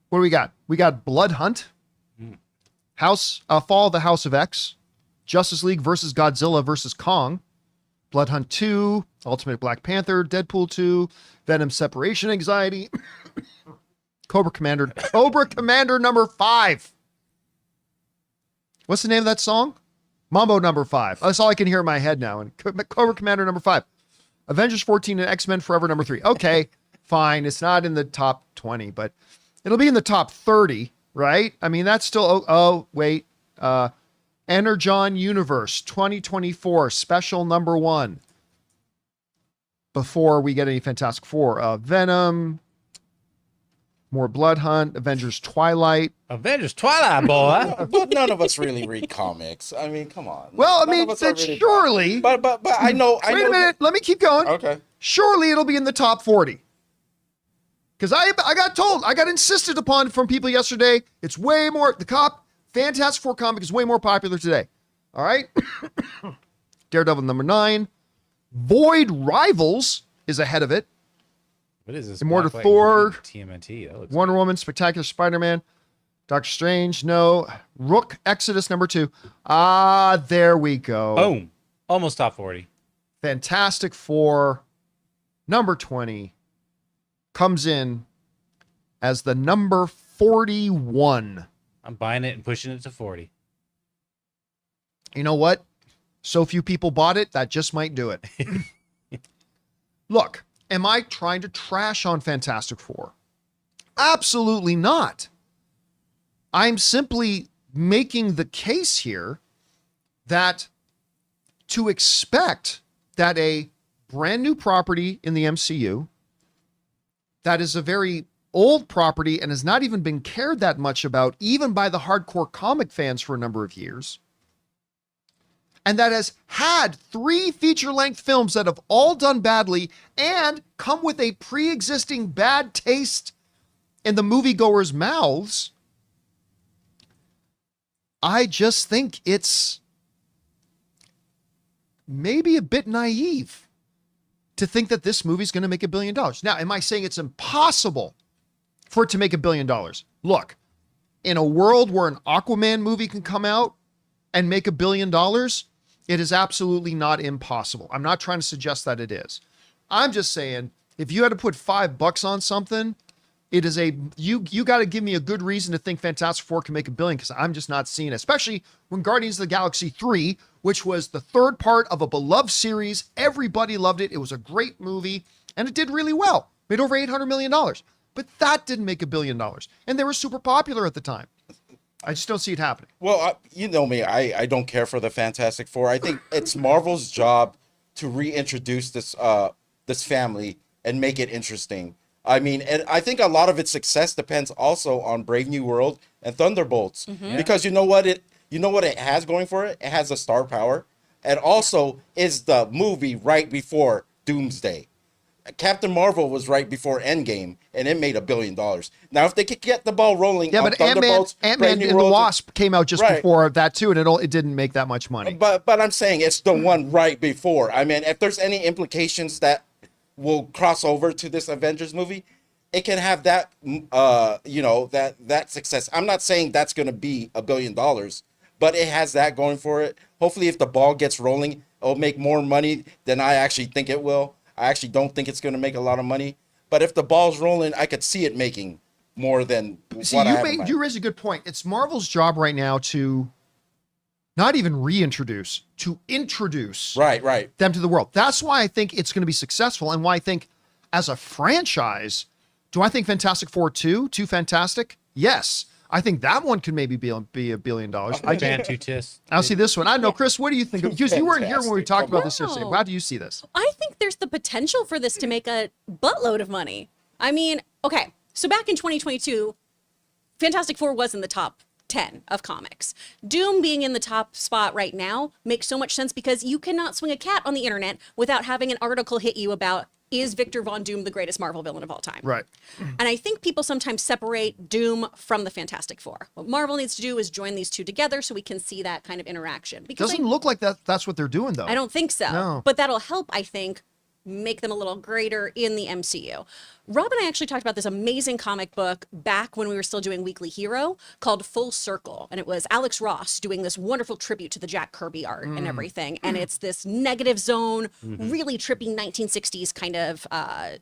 what do we got? We got Blood Hunt, Fall of the House of X, Justice League versus Godzilla versus Kong, Blood Hunt 2, Ultimate Black Panther, Deadpool 2, Venom Separation Anxiety, Cobra Commander number 5. What's the name of that song? Mambo number 5. That's all I can hear in my head now. And Cobra Commander number 5. Avengers 14 and X-Men Forever number 3. Okay, fine. It's not in the top 20, but it'll be in the top 30, right? I mean, that's still, wait. Energon Universe 2024 special number 1. Before we get any Fantastic Four, Venom, more Blood Hunt, Avengers Twilight. Avengers Twilight, boy. But none of us really read comics. I mean, come on. Well, I None mean, of us are then really- surely. But I know. Wait a minute. Let me keep going. Okay. Surely it'll be in the top 40. Because I got insisted upon from people yesterday. It's way more. Fantastic Four comic is way more popular today. All right. Daredevil number 9. Void Rivals is ahead of it. What is this? Immortal Black Thor, Lightning TMNT. That looks Wonder good. Woman, Spectacular Spider-Man, Doctor Strange, no. Rook, Exodus number 2. Ah, there we go. Boom. Almost top 40. Fantastic Four number 20 comes in as the number 41. I'm buying it and pushing it to 40. You know what? So few people bought it, that just might do it. Look, am I trying to trash on Fantastic Four? Absolutely not. I'm simply making the case here that to expect that a brand new property in the MCU that is a very old property and has not even been cared that much about, even by the hardcore comic fans for a number of years, and that has had 3 feature-length films that have all done badly and come with a pre-existing bad taste in the moviegoers' mouths, I just think it's maybe a bit naive to think that this movie's going to make $1 billion. Now, am I saying it's impossible for it to make $1 billion? Look, in a world where an Aquaman movie can come out and make $1 billion, it is absolutely not impossible. I'm not trying to suggest that it is. I'm just saying, if you had to put $5 on something, it is you got to give me a good reason to think Fantastic Four can make $1 billion, because I'm just not seeing it, especially when Guardians of the Galaxy 3, which was the 3rd part of a beloved series. Everybody loved it. It was a great movie and it did really well. Made over $800 million, but that didn't make $1 billion. And they were super popular at the time. I just don't see it happening. Well, you know me. I don't care for the Fantastic Four. I think it's Marvel's job to reintroduce this family and make it interesting. I mean, and I think a lot of its success depends also on Brave New World and Thunderbolts, because you know what it has going for it. It has a star power, and also is the movie right before Doomsday. Captain Marvel was right before Endgame, and it made $1 billion. Now, if they could get the ball rolling, Yeah, on but Ant-Man Thunderbolts, and Brave New the World, Wasp came out just Right. before that too, and it didn't make that much money. But I'm saying it's the one right before. I mean, if there's any implications that will cross over to this Avengers movie, it can have that, that success. I'm not saying that's going to be $1 billion, but it has that going for it. Hopefully, if the ball gets rolling, it'll make more money than I actually think it will. I actually don't think it's going to make a lot of money. But if the ball's rolling, I could see it making more than See, what I have in mind. you raise a good point. It's Marvel's job right now to not even reintroduce, to introduce Right. them to the world. That's why I think it's going to be successful, and why I think as a franchise, do I think Fantastic Four 2, Too Fantastic? Yes. I think that one could maybe be $1 billion. Fan to tis. I'll see this one. I don't know, Chris, what do you think? Because you weren't here when we talked about this seriously. Wow. How do you see this? I think there's the potential for this to make a buttload of money. I mean, okay, so back in 2022, Fantastic Four was in the top 10 of comics. Doom being in the top spot right now makes so much sense, because you cannot swing a cat on the internet without having an article hit you about, is Victor Von Doom the greatest Marvel villain of all time? Right. And I think people sometimes separate Doom from the Fantastic Four. What Marvel needs to do is join these two together so we can see that kind of interaction. Because Doesn't look like that's what they're doing, though. I don't think so. No. But that'll help, I think, make them a little greater in the MCU. Rob and I actually talked about this amazing comic book back when we were still doing Weekly Hero called Full Circle. And it was Alex Ross doing this wonderful tribute to the Jack Kirby art and everything. And it's this negative zone, really trippy 1960s kind of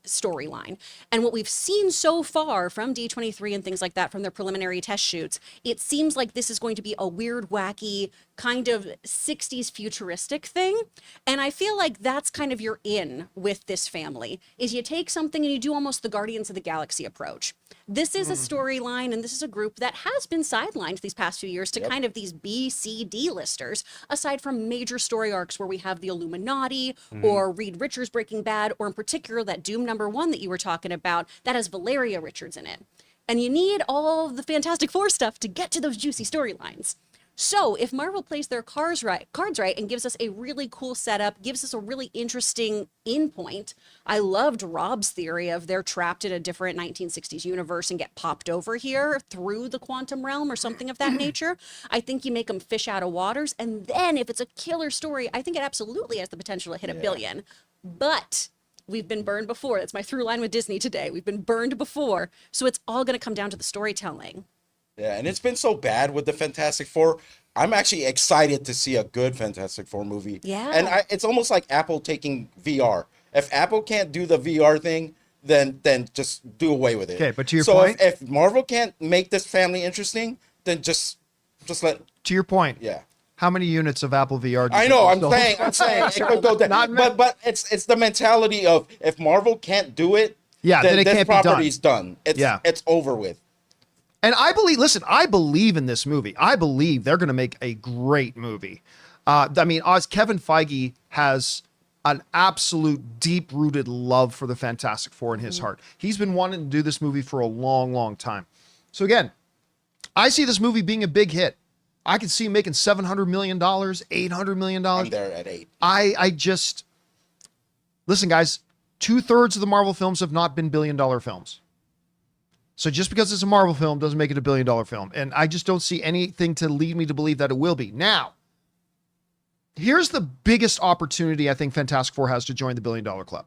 storyline. And what we've seen so far from D23 and things like that, from their preliminary test shoots, it seems like this is going to be a weird, wacky, kind of 60s futuristic thing. And I feel like that's kind of your in with this family, is you take something and you do almost the Guardians of the Galaxy approach. This is a storyline, and this is a group that has been sidelined these past few years to kind of these B, C, D listers, aside from major story arcs where we have the Illuminati or Reed Richards' Breaking Bad, or in particular that Doom #1 that you were talking about that has Valeria Richards in it. And you need all the Fantastic Four stuff to get to those juicy storylines. So if Marvel plays their cards right and gives us a really cool setup, gives us a really interesting in point. I loved Rob's theory of they're trapped in a different 1960s universe and get popped over here through the quantum realm or something of that nature. I think you make them fish out of waters. And then if it's a killer story, I think it absolutely has the potential to hit $1 billion. But we've been burned before. That's my through line with Disney today. We've been burned before. So it's all going to come down to the storytelling. Yeah, and it's been so bad with the Fantastic Four. I'm actually excited to see a good Fantastic Four movie. Yeah. And it's almost like Apple taking VR. If Apple can't do the VR thing, then just do away with it. Okay, but to your so point, if Marvel can't make this family interesting, then just let. to your point, Yeah. how many units of Apple VR? Do you I think know. are I'm sold? saying it could go down. But it's the mentality of if Marvel can't do it, Yeah, then it this can't be done. property's done. It's over with. And I believe in this movie. I believe they're going to make a great movie. Kevin Feige has an absolute deep-rooted love for the Fantastic Four in his heart. He's been wanting to do this movie for a long, long time. So again, I see this movie being a big hit. I can see him making $700 million, $800 million. I'm there at 8. Listen, guys, 2/3 of the Marvel films have not been billion-dollar films. So just because it's a Marvel film doesn't make it a billion-dollar film. And I just don't see anything to lead me to believe that it will be. Now, here's the biggest opportunity I think Fantastic Four has to join the billion-dollar club.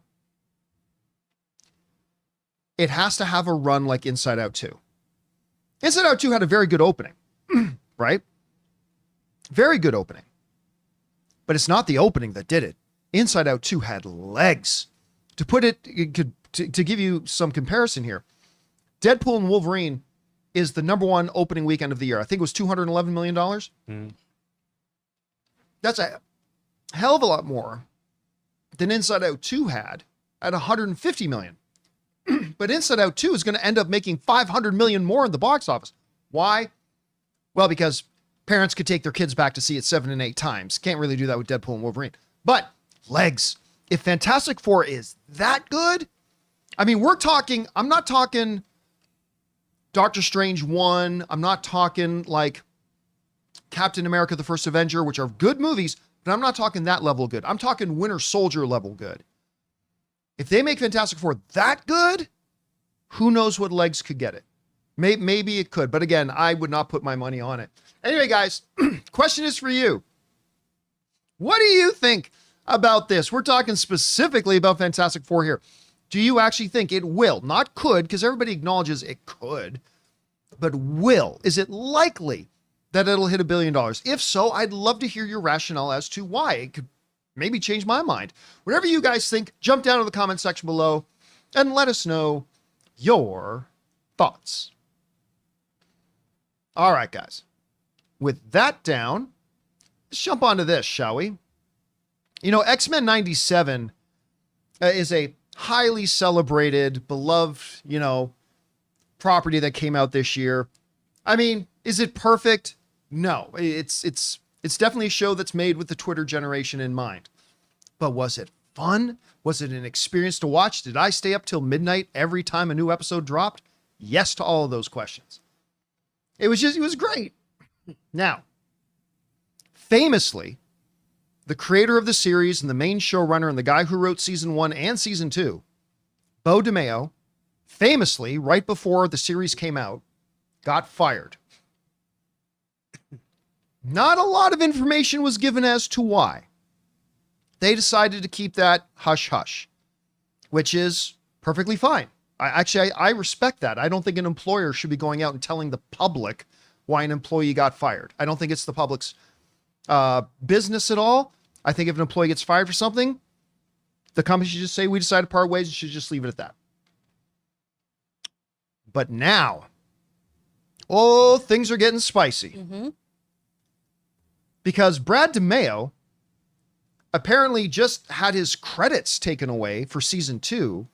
It has to have a run like Inside Out 2. Inside Out 2 had a very good opening, right? Very good opening. But it's not the opening that did it. Inside Out 2 had legs. To put it, to give you some comparison here, Deadpool and Wolverine is the #1 opening weekend of the year. I think it was $211 million. Mm. That's a hell of a lot more than Inside Out 2 had at $150 million. But Inside Out 2 is going to end up making $500 million more in the box office. Why? Well, because parents could take their kids back to see it 7 and 8 times. Can't really do that with Deadpool and Wolverine. But legs. If Fantastic Four is that good, I mean, I'm not talking Doctor Strange 1. I'm not talking like Captain America, the First Avenger, which are good movies, but I'm not talking that level good. I'm talking Winter Soldier level good. If they make Fantastic Four that good, who knows what legs could get it? Maybe it could, but again, I would not put my money on it. Anyway, guys, question is for you. What do you think about this? We're talking specifically about Fantastic Four here. Do you actually think it will? Not could, because everybody acknowledges it could, but will. Is it likely that it'll hit $1 billion? If so, I'd love to hear your rationale as to why. It could maybe change my mind. Whatever you guys think, jump down to the comment section below and let us know your thoughts. All right, guys. With that down, let's jump onto this, shall we? You know, X-Men 97 is a highly celebrated, beloved, property that came out this year. I mean, is it perfect? No, it's definitely a show that's made with the Twitter generation in mind. But was it fun? Was it an experience to watch? Did I stay up till midnight every time a new episode dropped? Yes to all of those questions. It was great. Now, famously, the creator of the series and the main showrunner and the guy who wrote season 1 and season 2, Beau DeMayo, famously, right before the series came out, got fired. Not a lot of information was given as to why. They decided to keep that hush-hush, which is perfectly fine. I respect that. I don't think an employer should be going out and telling the public why an employee got fired. I don't think it's the public's business at all. I think if an employee gets fired for something, the company should just say, we decided to part ways, and should just leave it at that. But now, things are getting spicy. Mm-hmm. Because Brad DeMayo apparently just had his credits taken away for season 2.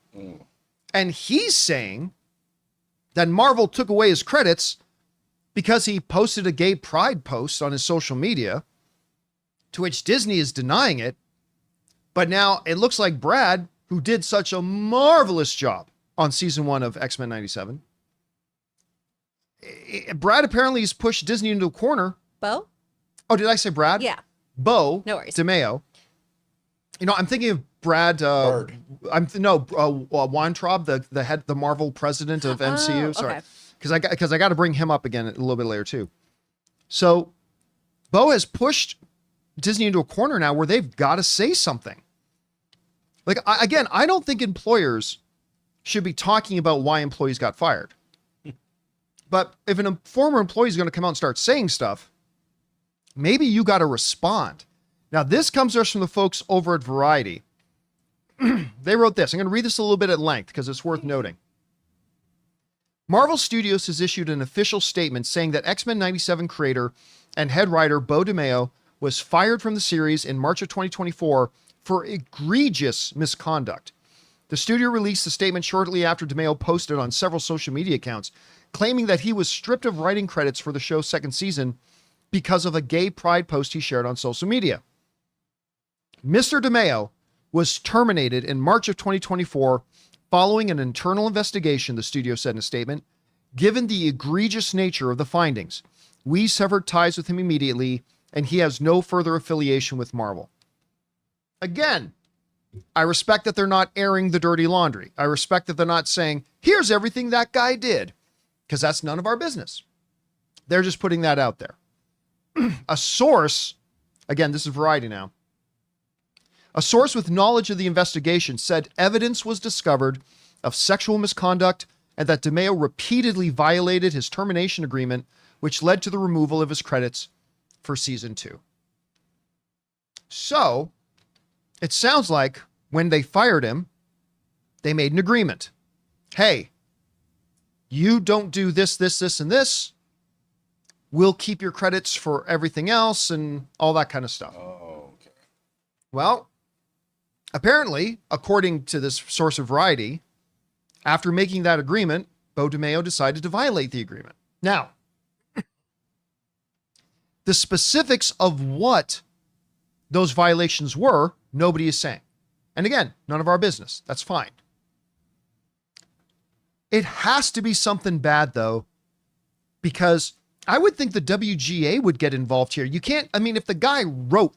And he's saying that Marvel took away his credits because he posted a gay pride post on his social media, to which Disney is denying it. But now it looks like Brad, who did such a marvelous job on season 1 of X-Men 97, Brad apparently has pushed Disney into a corner. Bo? Oh, did I say Brad? Yeah. Bo. No worries. DeMeo. You know, I'm thinking of Brad. Bird. Weintraub, the Marvel president of MCU. Sorry, okay. because I got to bring him up again a little bit later too. So, Bo has pushed Disney into a corner now where they've got to say something. Like I don't think employers should be talking about why employees got fired. But if a former employee is going to come out and start saying stuff, maybe you got to respond. Now, this comes to us from the folks over at Variety. They wrote this. I'm going to read this a little bit at length because it's worth noting. Marvel Studios has issued an official statement saying that X-Men 97 creator and head writer Bo DeMeo was fired from the series in March of 2024 for egregious misconduct. The studio released a statement shortly after DeMeo posted on several social media accounts, claiming that he was stripped of writing credits for the show's second season because of a gay pride post he shared on social media. Mr. DeMeo was terminated in March of 2024 following an internal investigation, the studio said in a statement. Given the egregious nature of the findings, we severed ties with him immediately, and he has no further affiliation with Marvel. Again, I respect that they're not airing the dirty laundry. I respect that they're not saying, here's everything that guy did, because that's none of our business. They're just putting that out there. A source, again, this is Variety now, a source with knowledge of the investigation said evidence was discovered of sexual misconduct and that DeMeo repeatedly violated his termination agreement, which led to the removal of his credits for season 2. So, it sounds like when they fired him, they made an agreement. Hey, you don't do this, this, this, and this. We'll keep your credits for everything else and all that kind of stuff. Oh, okay. Well, apparently, according to this source of Variety, after making that agreement, Bo DeMeo decided to violate the agreement. Now, the specifics of what those violations were, nobody is saying. And again, none of our business. That's fine. It has to be something bad, though, because I would think the WGA would get involved here. You can't, I mean, if the guy wrote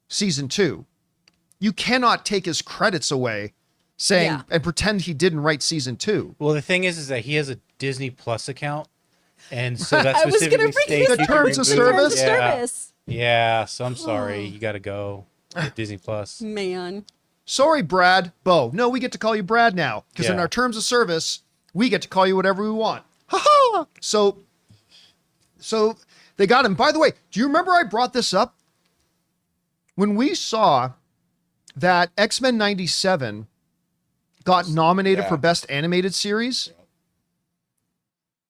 season 2, you cannot take his credits away saying and pretend he didn't write season 2. Well, the thing is that he has a Disney Plus account, and so that's I was specifically gonna bring states the you can terms of remove- service? Service. Yeah, so I'm sorry, you got to go with Disney Plus. Man. Sorry, Brad. Bo. No, we get to call you Brad now because in Yeah. our terms of service, we get to call you whatever we want. Ha ha! So they got him. By the way, do you remember I brought this up? When we saw that X-Men 97 got nominated for Best Animated Series,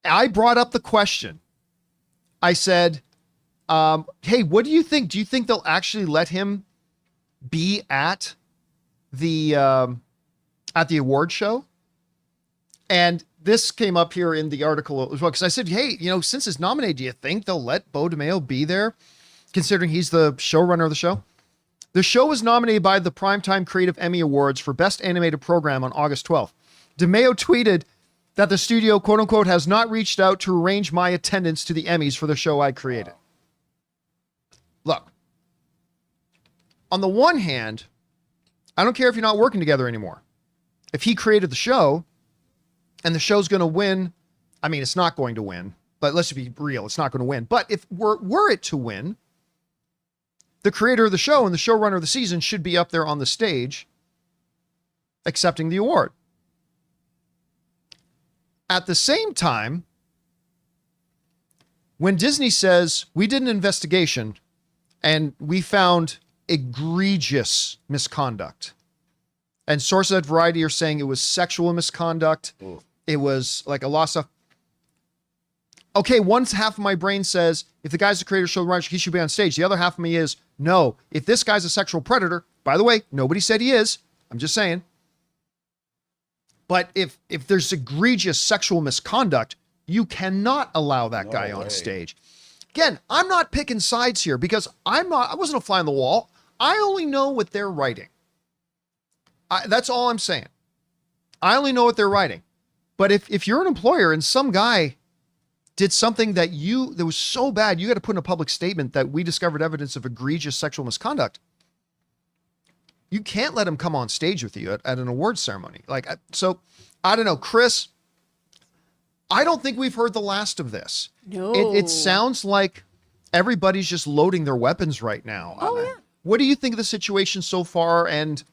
I brought up the question. I said, hey, what do you think? Do you think they'll actually let him be at the award show? And this came up here in the article as well, because I said, hey, you know, since it's nominated, do you think they'll let Bo DeMeo be there, considering he's the showrunner of the show? The show was nominated by the Primetime Creative Emmy Awards for Best Animated Program on August 12th. DeMeo tweeted that the studio, quote unquote, has not reached out to arrange my attendance to the Emmys for the show I created. Look, on the one hand, I don't care if you're not working together anymore. If he created the show and the show's going to win, I mean, it's not going to win, but let's be real, it's not going to win. But if were it to win, the creator of the show and the showrunner of the season should be up there on the stage accepting the award. At the same time, when Disney says, we did an investigation and we found egregious misconduct, and sources at Variety are saying it was sexual misconduct, it was like a loss of... Okay, one half of my brain says, if the guy's the creator, showrunner, he should be on stage. The other half of me is, no, if this guy's a sexual predator, by the way, nobody said he is, I'm just saying. But if there's egregious sexual misconduct, you cannot allow that guy on stage. Again, I'm not picking sides here because I wasn't a fly on the wall. I only know what they're writing. That's all I'm saying. I only know what they're writing. But if you're an employer and some guy did something that was so bad, you got to put in a public statement that we discovered evidence of egregious sexual misconduct, you can't let him come on stage with you at an awards ceremony. So I don't know, Chris, I don't think we've heard the last of this. No. It sounds like everybody's just loading their weapons right now. Oh, yeah. What do you think of the situation so far, and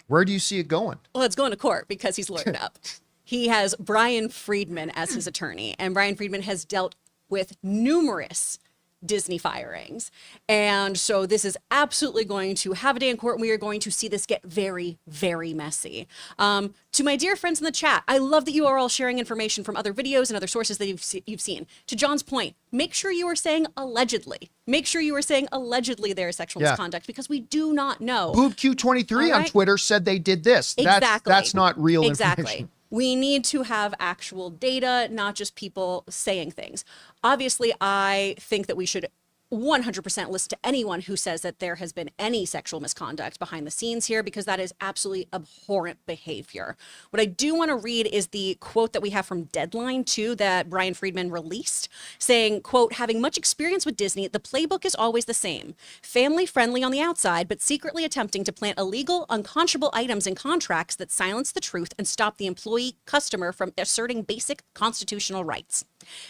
where do you see it going? Well, it's going to court because he's lawyered up. He has Brian Friedman as his attorney, and Brian Friedman has dealt with numerous Disney firings. And so this is absolutely going to have a day in court, and we are going to see this get very, very messy. To my dear friends in the chat, I love that you are all sharing information from other videos and other sources that you've seen. To John's point, make sure you are saying allegedly. Make sure you are saying allegedly there is sexual misconduct, because we do not know. BoobQ23 on Twitter said they did this. Exactly. That's not real Exactly. information. We need to have actual data, not just people saying things. Obviously, I think that we should 100% listen to anyone who says that there has been any sexual misconduct behind the scenes here, because that is absolutely abhorrent behavior. What I do want to read is the quote that we have from Deadline 2 that Brian Friedman released, saying, quote, "Having much experience with Disney, the playbook is always the same. Family friendly on the outside, but secretly attempting to plant illegal, unconscionable items in contracts that silence the truth and stop the employee customer from asserting basic constitutional rights.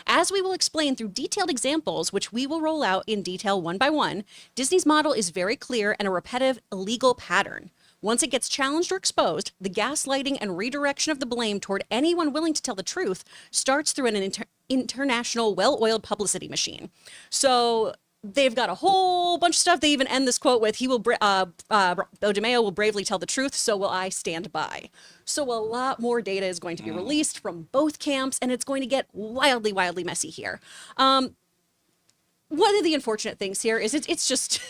As we will explain through detailed examples, which we will roll out in detail one by one, Disney's model is very clear and a repetitive illegal pattern. Once it gets challenged or exposed, the gaslighting and redirection of the blame toward anyone willing to tell the truth starts through an international, well-oiled publicity machine." So they've got a whole bunch of stuff. They even end this quote with, "Bo DeMeo will bravely tell the truth, so will I stand by." So a lot more data is going to be released from both camps, and it's going to get wildly, wildly messy here. One of the unfortunate things here is it's just,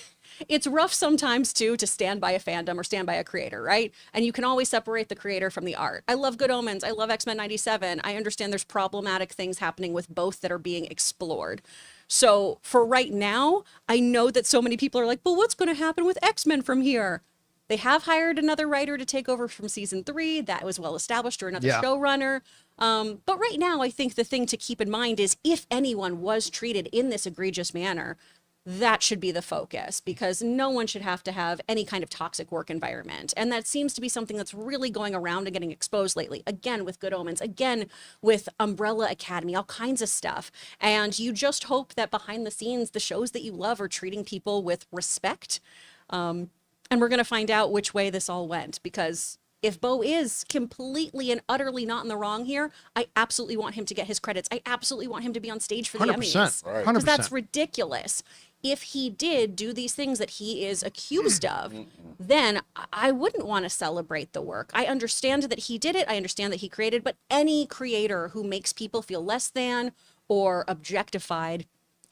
it's rough sometimes too to stand by a fandom or stand by a creator, right? And you can always separate the creator from the art. I love Good Omens. I love X-Men 97. I understand there's problematic things happening with both that are being explored. So for right now, I know that so many people are like, but what's going to happen with X-Men from here? They have hired another writer to take over from season 3. That was well established, or another showrunner. But right now, I think the thing to keep in mind is if anyone was treated in this egregious manner, that should be the focus, because no one should have to have any kind of toxic work environment. And that seems to be something that's really going around and getting exposed lately. Again, with Good Omens, again, with Umbrella Academy, all kinds of stuff. And you just hope that behind the scenes, the shows that you love are treating people with respect. And we're going to find out which way this all went, because if Bo is completely and utterly not in the wrong here, I absolutely want him to get his credits. I absolutely want him to be on stage for the 100%, Emmys. right. Because 100%. that's ridiculous. If he did do these things that he is accused of, then I wouldn't want to celebrate the work. I understand that he did it. I understand that he created, but any creator who makes people feel less than or objectified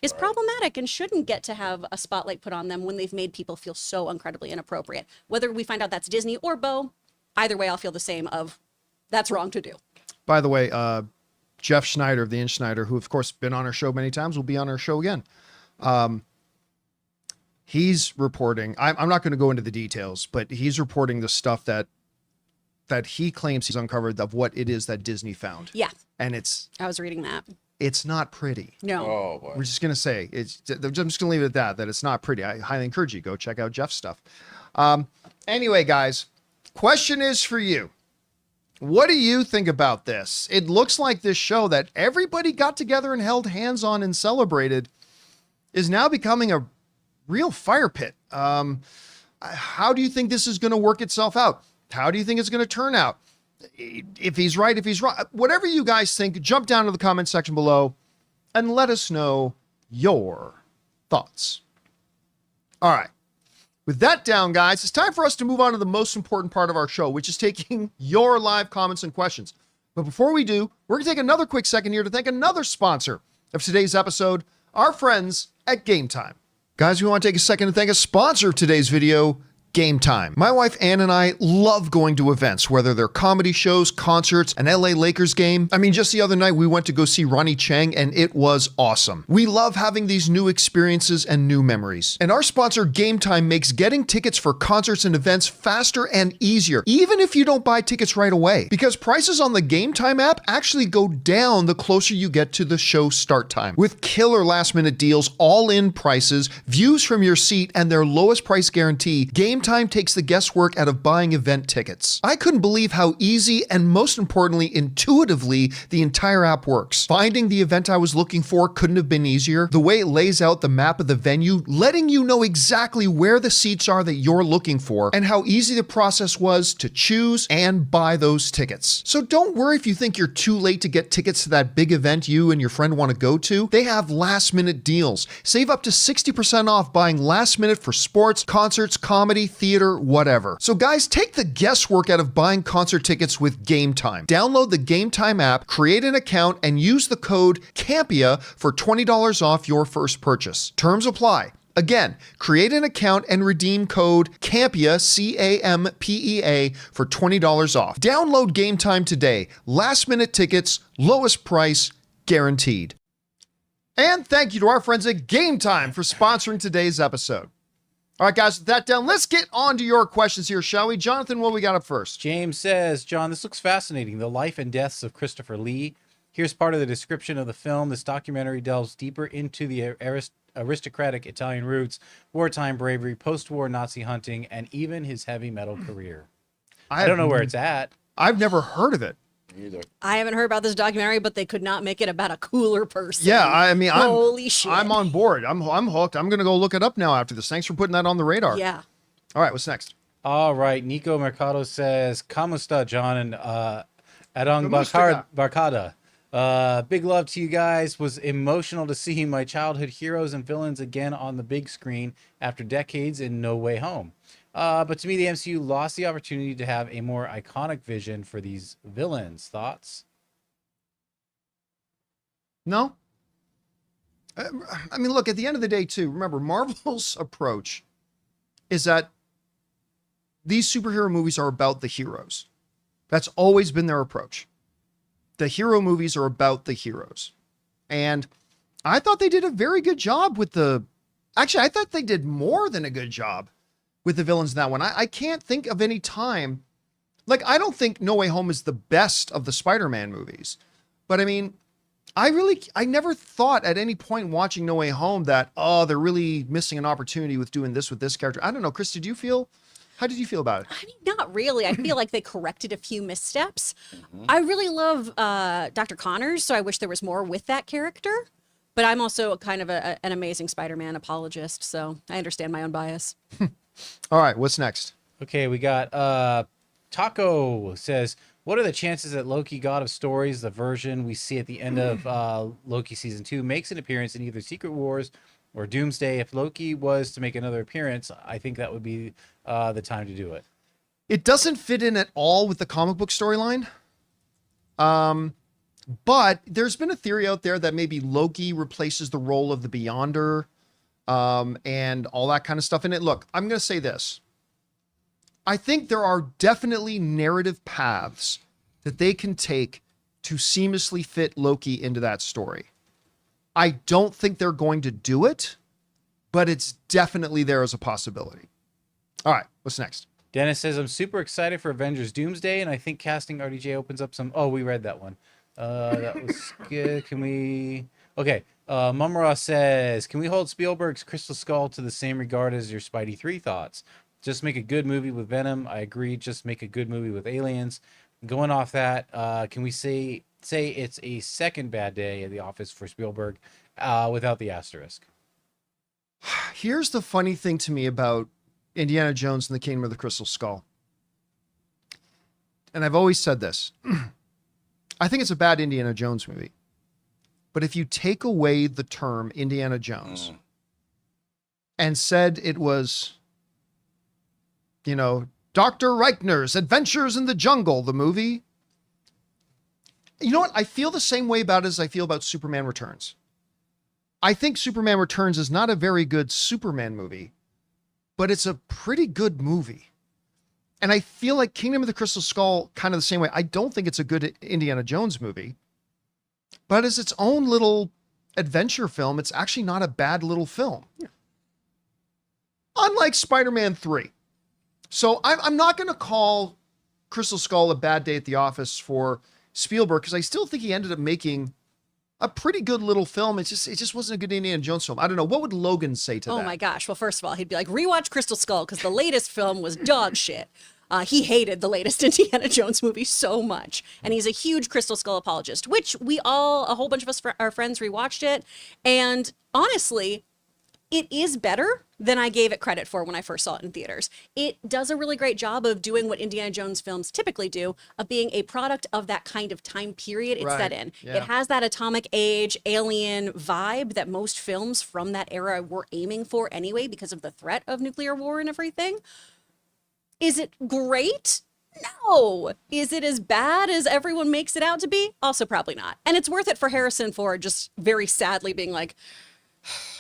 is problematic and shouldn't get to have a spotlight put on them when they've made people feel so incredibly inappropriate. Whether we find out that's Disney or Bo, either way, I'll feel the same of that's wrong to do. By the way, Jeff Schneider of the Inch Schneider, who of course been on our show many times, will be on our show again. He's reporting, I'm not going to go into the details, but he's reporting the stuff that he claims he's uncovered of what it is that Disney found. Yeah. And I was reading that. it's not pretty. No. Oh boy. We're just going to say, I'm just going to leave it at that it's not pretty. I highly encourage you, go check out Jeff's stuff. Anyway, guys, question is for you. What do you think about this? It looks like this show that everybody got together and held hands on and celebrated is now becoming a real fire pit. How do you think this is going to work itself out? How do you think it's going to turn out? If he's right, if he's wrong, whatever you guys think, jump down to the comment section below and let us know your thoughts. All right. With that down, guys, it's time for us to move on to the most important part of our show, which is taking your live comments and questions. But before we do, we're going to take another quick second here to thank another sponsor of today's episode, our friends at Gametime. Guys, we want to take a second to thank a sponsor of today's video, Gametime. My wife Ann and I love going to events, whether they're comedy shows, concerts, an LA Lakers game. I mean, just the other night we went to go see Ronnie Chang and it was awesome. We love having these new experiences and new memories. And our sponsor Gametime makes getting tickets for concerts and events faster and easier, even if you don't buy tickets right away. Because prices on the Gametime app actually go down the closer you get to the show start time. With killer last minute deals, all-in prices, views from your seat, and their lowest price guarantee, Gametime takes the guesswork out of buying event tickets. I couldn't believe how easy and most importantly, intuitively, the entire app works. Finding the event I was looking for couldn't have been easier. The way it lays out the map of the venue, letting you know exactly where the seats are that you're looking for, and how easy the process was to choose and buy those tickets. So don't worry if you think you're too late to get tickets to that big event you and your friend want to go to. They have last minute deals. Save up to 60% off buying last minute for sports, concerts, comedy, theater, whatever. So guys, take the guesswork out of buying concert tickets with Gametime. Download the Gametime app, create an account, and use the code CAMPEA for $20 off your first purchase. Terms apply. Again, create an account and redeem code CAMPEA, CAMPEA, for $20 off. Download Gametime today. Last minute tickets, lowest price, guaranteed. And thank you to our friends at Gametime for sponsoring today's episode. All right, guys, with that down, let's get on to your questions here, shall we? Jonathan, what we got up first? James says, John, this looks fascinating. The life and deaths of Christopher Lee. Here's part of the description of the film. This documentary delves deeper into the aristocratic Italian roots, wartime bravery, post-war Nazi hunting, and even his heavy metal career. I don't know where it's at. I've never heard of it. Either. I haven't heard about this documentary, but they could not make it about a cooler person. Yeah, I mean, holy shit. I'm on board. I'm hooked. I'm going to go look it up now after this. Thanks for putting that on the radar. Yeah. All right, what's next? All right, Nico Mercado says, Kamusta, John, and Adong Barkada. Big love to you guys. Was emotional to see my childhood heroes and villains again on the big screen after decades in No Way Home. But to me, the MCU lost the opportunity to have a more iconic vision for these villains. Thoughts? No? I mean, look, at the end of the day, too, remember, Marvel's approach is that these superhero movies are about the heroes. That's always been their approach. The hero movies are about the heroes. And I thought they did a very good job with the... Actually, I thought they did more than a good job with the villains in that one. I can't think of any time... Like, I don't think No Way Home is the best of the Spider-Man movies. But I mean, I never thought at any point watching No Way Home that, oh, they're really missing an opportunity with doing this with this character. I don't know. Chris, how did you feel about it? I mean, not really. I feel like they corrected a few missteps. I really love Dr. Connors, so I wish there was more with that character. But I'm also kind of an Amazing Spider-Man apologist, so I understand my own bias. All right, what's next? Okay, we got Taco says, what are the chances that Loki, God of Stories, the version we see at the end of Loki Season 2, makes an appearance in either Secret Wars or Doomsday? If Loki was to make another appearance, I think that would be the time to do it. It doesn't fit in at all with the comic book storyline. But there's been a theory out there that maybe Loki replaces the role of the Beyonder, and all that kind of stuff in it. Look, I'm going to say this. I think there are definitely narrative paths that they can take to seamlessly fit Loki into that story. I don't think they're going to do it, but it's definitely there as a possibility. All right, what's next? Dennis says, I'm super excited for Avengers Doomsday, and I think casting RDJ opens up some... Oh, we read that one. That was good. Can we... Okay. Mumra says, can we hold Spielberg's Crystal Skull to the same regard as your Spidey 3 thoughts? Just make a good movie with Venom. I agree. Just make a good movie with Aliens. Going off that, can we say it's a second bad day at the office for Spielberg without the asterisk? Here's the funny thing to me about Indiana Jones and the Kingdom of the Crystal Skull. And I've always said this. I think it's a bad Indiana Jones movie. But if you take away the term Indiana Jones and said it was, you know, Dr. Reichner's Adventures in the Jungle, the movie. You know what? I feel the same way about it as I feel about Superman Returns. I think Superman Returns is not a very good Superman movie, but it's a pretty good movie. And I feel like Kingdom of the Crystal Skull, kind of the same way. I don't think it's a good Indiana Jones movie, but as its own little adventure film, it's actually not a bad little film. Yeah. Unlike Spider-Man 3. So I'm not going to call Crystal Skull a bad day at the office for Spielberg, because I still think he ended up making a pretty good little film. It just wasn't a good Indiana Jones film. I don't know. What would Logan say to that? Oh my gosh. Well, first of all, he'd be like, rewatch Crystal Skull, because the latest film was dog shit. He hated the latest Indiana Jones movie so much. And he's a huge Crystal Skull apologist, which a whole bunch of us, our friends, rewatched it. And honestly, it is better than I gave it credit for when I first saw it in theaters. It does a really great job of doing what Indiana Jones films typically do, of being a product of that kind of time period it's set in. Yeah. It has that atomic age, alien vibe that most films from that era were aiming for anyway, because of the threat of nuclear war and everything. Is it great? No. Is it as bad as everyone makes it out to be? Also probably not. And it's worth it for Harrison Ford just very sadly being like,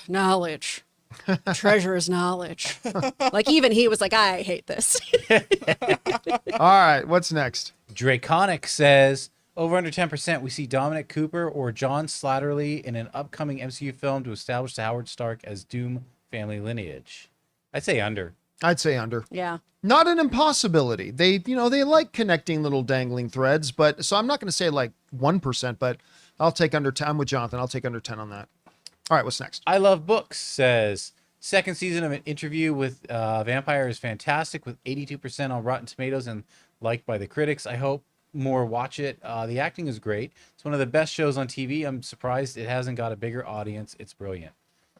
knowledge. Treasure is knowledge. Like, even he was like, I hate this. All right, what's next? Draconic says, over under 10%, we see Dominic Cooper or John Slattery in an upcoming MCU film to establish the Howard Stark as Doom family lineage. I'd say under. I'd say under. Yeah. Not an impossibility. They like connecting little dangling threads, but so I'm not going to say like 1%, but I'll take under 10. I'm with Jonathan. I'll take under 10 on that. All right, what's next? I Love Books says, second season of An Interview with Vampire is fantastic, with 82% on Rotten Tomatoes and liked by the critics. I hope more watch it. The acting is great. It's one of the best shows on TV. I'm surprised it hasn't got a bigger audience. It's brilliant.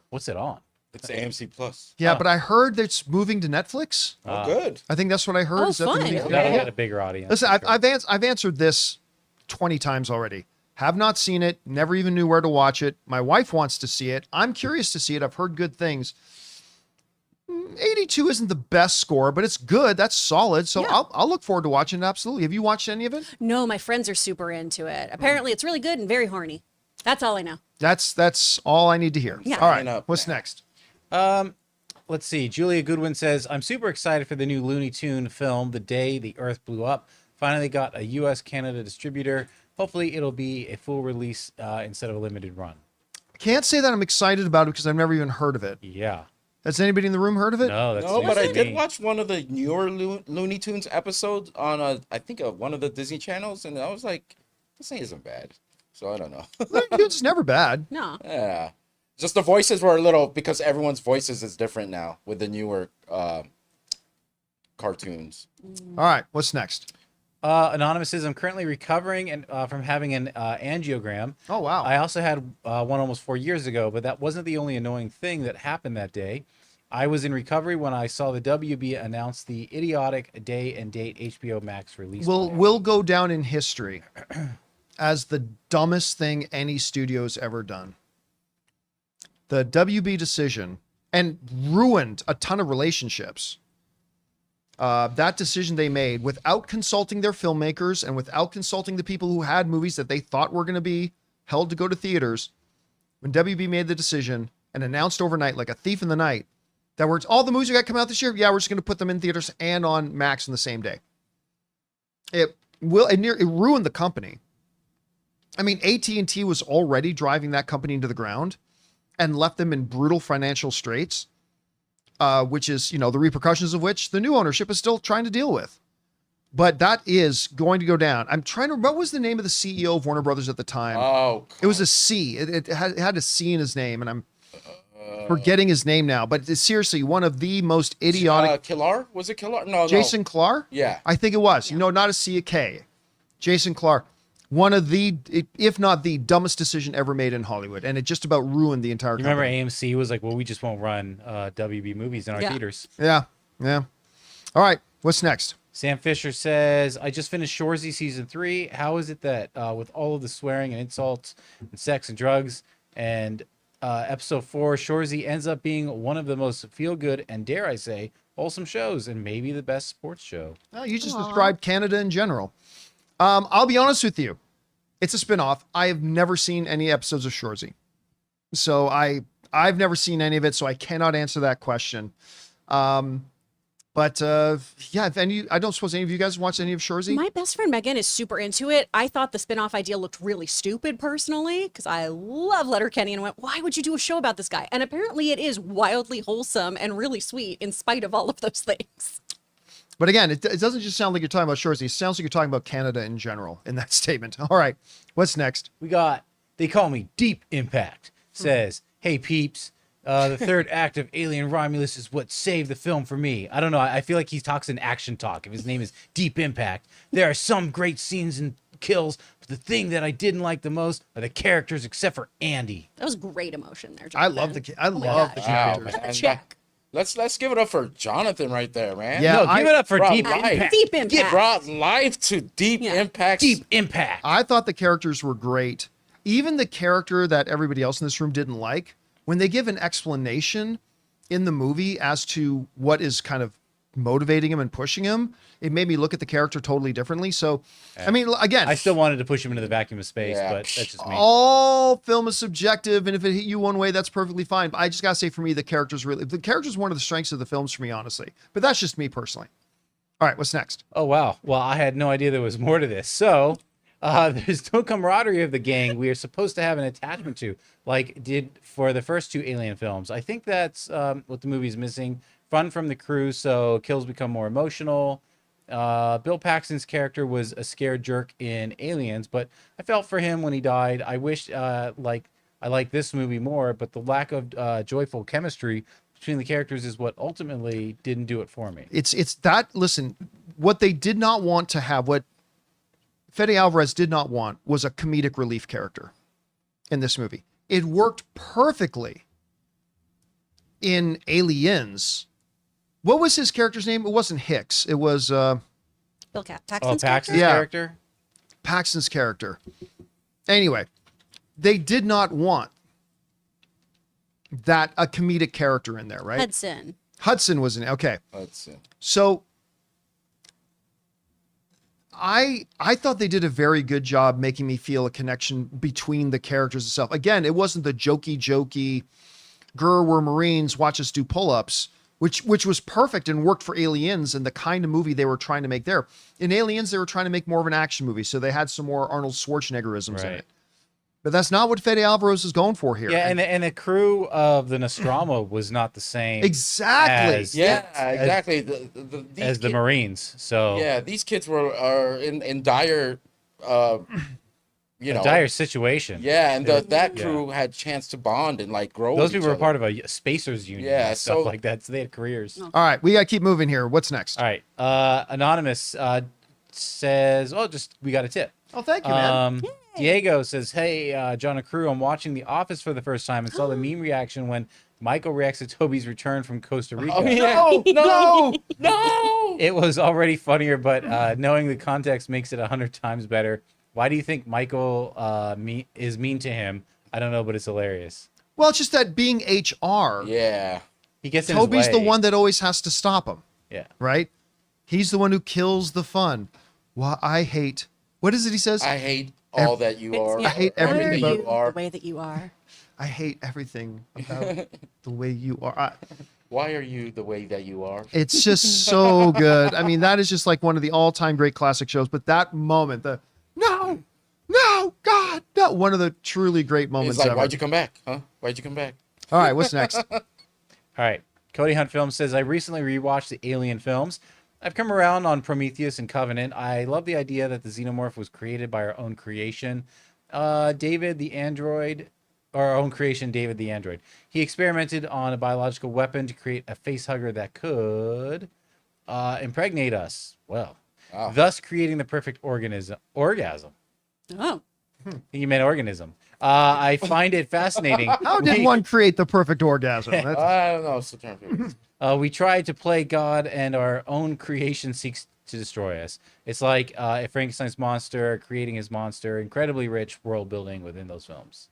What's it on? It's AMC Plus. Yeah, but I heard that it's moving to Netflix. Oh, good. I think that's what I heard. Oh, Is that the fun. movie- It's Okay. got to get a bigger audience. Listen, for sure. I've answered this 20 times already. Have not seen it. Never even knew where to watch it. My wife wants to see it. I'm curious to see it. I've heard good things. 82 isn't the best score, but it's good. That's solid. So Yeah. I'll look forward to watching it. Absolutely. Have you watched any of it? No, my friends are super into it. Apparently, it's really good and very horny. That's all I know. That's all I need to hear. Yeah. All right. Sign up, What's man. next? Let's see. Julia Goodwin says, I'm super excited for the new Looney Tune film, The Day the Earth Blew Up. Finally got a US-Canada distributor. Hopefully it'll be a full release instead of a limited run. Can't say that I'm excited about it because I've never even heard of it. Yeah. Has anybody in the room heard of it? No, that's No, news but I to did me. watch one of the newer Looney Tunes episodes on I think one of the Disney channels, and I was like, this thing isn't bad. So I don't know. It's never bad. No. Yeah, just the voices were a little, because everyone's voices is different now with the newer cartoons. All right. What's next? Anonymous says, I'm currently recovering and from having an angiogram. Oh, wow. I also had one almost 4 years ago, but that wasn't the only annoying thing that happened that day. I was in recovery when I saw the WB announce the idiotic day and date HBO Max release. will go down in history as the dumbest thing any studio's ever done. The WB decision, and ruined a ton of relationships. That decision they made without consulting their filmmakers and without consulting the people who had movies that they thought were going to be held to go to theaters. When WB made the decision and announced overnight, like a thief in the night, that all the movies we got coming out this year, yeah, we're just going to put them in theaters and on Max in the same day. It ruined the company. I mean, AT&T was already driving that company into the ground and left them in brutal financial straits, which is, the repercussions of which the new ownership is still trying to deal with. But that is going to go down. I'm trying to remember, what was the name of the CEO of Warner Brothers at the time? Oh, It was a C. It had a C in his name, and I'm forgetting his name now. But it's seriously one of the most idiotic. Killar? Was it Killar? No, Jason Clark? Yeah. I think it was. Not a C, a K. Jason Clark. One of the, if not the dumbest decision ever made in Hollywood. And it just about ruined the entire You company. remember AMC was like, well, we just won't run WB movies in our Yeah. theaters. Yeah. Yeah. All right. What's next? Sam Fisher says, I just finished Shoresy season 3. How is it that with all of the swearing and insults and sex and drugs and episode 4, Shoresy ends up being one of the most feel-good and, dare I say, wholesome shows and maybe the best sports show? Well, you just described Canada in general. I'll be honest with you. It's a spinoff. I have never seen any episodes of Shoresy. So I've never seen any of it, so I cannot answer that question. But yeah, if any, I don't suppose any of you guys watched any of Shorzy? My best friend Megan is super into it. I thought the spinoff idea looked really stupid personally because I love Letterkenny and went, why would you do a show about this guy? And apparently it is wildly wholesome and really sweet in spite of all of those things. But again, it doesn't just sound like you're talking about Shorzy. It sounds like you're talking about Canada in general in that statement. All right, what's next? We got, they call me Deep Impact, says, hey peeps, the third act of Alien Romulus is what saved the film for me. I don't know. I feel like he talks in action talk. If his name is Deep Impact, there are some great scenes and kills, but the thing that I didn't like the most are the characters, except for Andy. That was great emotion there, I Jonathan. love the Oh my love the gosh. Wow, characters. man. Check. Let's give it up for Jonathan right there, man. Yeah, No, give it up for brought Deep life. Impact. Deep Impact. Brought life to Deep Yeah. Impact. Deep Impact. I thought the characters were great. Even the character that everybody else in this room didn't like, when they give an explanation in the movie as to what is kind of motivating him and pushing him, it made me look at the character totally differently. So, I mean, again, I still wanted to push him into the vacuum of space, Yeah. but that's just me. all film is subjective, and if it hit you one way, that's perfectly fine. But I just gotta say, for me, the character's one of the strengths of the films for me, honestly. But that's just me personally. All right, what's next? Oh, wow. Well, I had no idea there was more to this. So, there's no camaraderie of the gang we are supposed to have an attachment to, like did for the first two Alien films. I think that's what the movie's missing. Fun from the crew, so kills become more emotional. Bill Paxton's character was a scared jerk in Aliens, but I felt for him when he died. I wish, I like this movie more, but the lack of joyful chemistry between the characters is what ultimately didn't do it for me. It's that. Listen, what they did not want to have, what Fede Alvarez did not want, was a comedic relief character in this movie. It worked perfectly in Aliens. What was his character's name? It wasn't Hicks. It was Bill Oh, Paxton's Paxton's Yeah. character? Paxton's character. Anyway, they did not want that a comedic character in there, right? Hudson. Hudson was in. Okay, Let's see. so I thought they did a very good job making me feel a connection between the characters itself. Again, it wasn't the jokey, grr, we're Marines, watch us do pull-ups, which was perfect and worked for Aliens and the kind of movie they were trying to make there. In Aliens, they were trying to make more of an action movie, so they had some more Arnold Schwarzeneggerisms in Right. it. But that's not what Fede Alvarez is going for here. Yeah, and the crew of the Nostromo was not the same Exactly. as, Yeah, exactly. These as the kid- Marines. So Yeah, these kids are in dire, dire situation. Yeah, and that crew had chance to bond and like grow. Those with people each were other. part of a spacers union Yeah, and stuff so- like that. So they had careers. Oh. All right, we got to keep moving here. What's next? All right. Anonymous says, we got a tip. Oh, thank you, man. Diego says, hey, John and crew, I'm watching The Office for the first time and saw the meme reaction when Michael reacts to Toby's return from Costa Rica. Oh, yeah. No! No. It was already funnier, but knowing the context makes it 100 times better. Why do you think Michael is mean to him? I don't know, but it's hilarious. Well, it's just that being HR, Yeah. He gets in Toby's his way. the one that always has to stop him, Yeah. right? He's the one who kills the fun. Well, I hate. What is it he says? I hate all that you are. I hate everything that about- you are. The way that you are. I hate everything about the way you are. Why are you the way that you are? It's just so good. I mean, that is just like one of the all-time great classic shows. But that moment, no, God, no, one of the truly great moments It's like, ever. why'd you come back? Huh? Why'd you come back? All right, what's next? All right. Cody Hunt Films says, I recently rewatched the Alien films. I've come around on Prometheus and Covenant. I love the idea that the xenomorph was created by our own creation. David the android, or our own creation, David the android. He experimented on a biological weapon to create a face hugger that could impregnate us. Well, Wow. thus creating the perfect orgasm. Oh. You meant organism. I find it fascinating. How did one create the perfect orgasm? That's, I don't know. It's the term. We try to play God, and our own creation seeks to destroy us. It's like if Frankenstein's monster creating his monster. Incredibly rich world building within those films.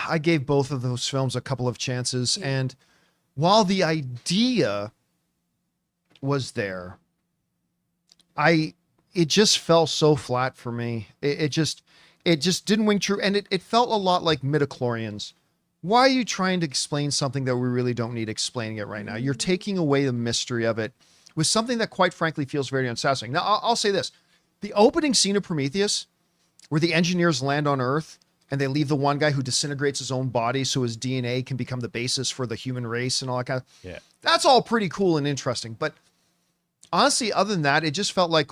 I gave both of those films a couple of chances, and while the idea was there, it just fell so flat for me. It just didn't ring true, and it felt a lot like midichlorians why are you trying to explain something that we really don't need explaining it right now? You're taking away the mystery of it with something that quite frankly feels very unsatisfying. Now, I'll say this. The opening scene of Prometheus, where the engineers land on Earth and they leave the one guy who disintegrates his own body so his DNA can become the basis for the human race and all that kind of... Yeah. That's all pretty cool and interesting. But honestly, other than that, it just felt like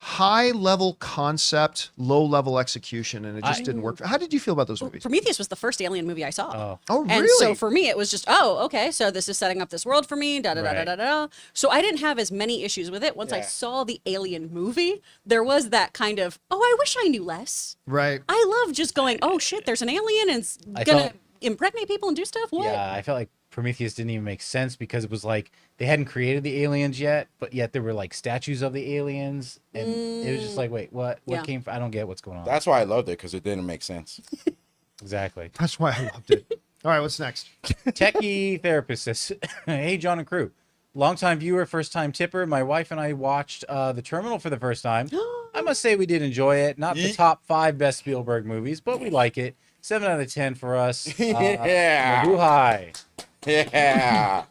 high-level concept, low-level execution, and it just didn't work. How did you feel about those movies? Prometheus was the first Alien movie I saw. Oh. Oh, really? And so for me, it was just, oh, okay, so this is setting up this world for me, da da da da da da. So I didn't have as many issues with it. Once I saw the Alien movie, there was that kind of, oh, I wish I knew less. Right. I love just going, oh shit, there's an alien and it's gonna impregnate people and do stuff. What? Yeah, I felt like Prometheus didn't even make sense because it was like they hadn't created the aliens yet, but yet there were like statues of the aliens, and it was just like, wait, what came from? I don't get what's going on. That's why I loved it, because it didn't make sense. Exactly. That's why I loved it. All right, what's next? Techie therapist says, hey, John and crew. Longtime viewer, first time tipper. My wife and I watched The Terminal for the first time. I must say we did enjoy it. Not the top 5 best Spielberg movies, but we like it. 7 out of 10 for us. Yeah. Too high. Yeah.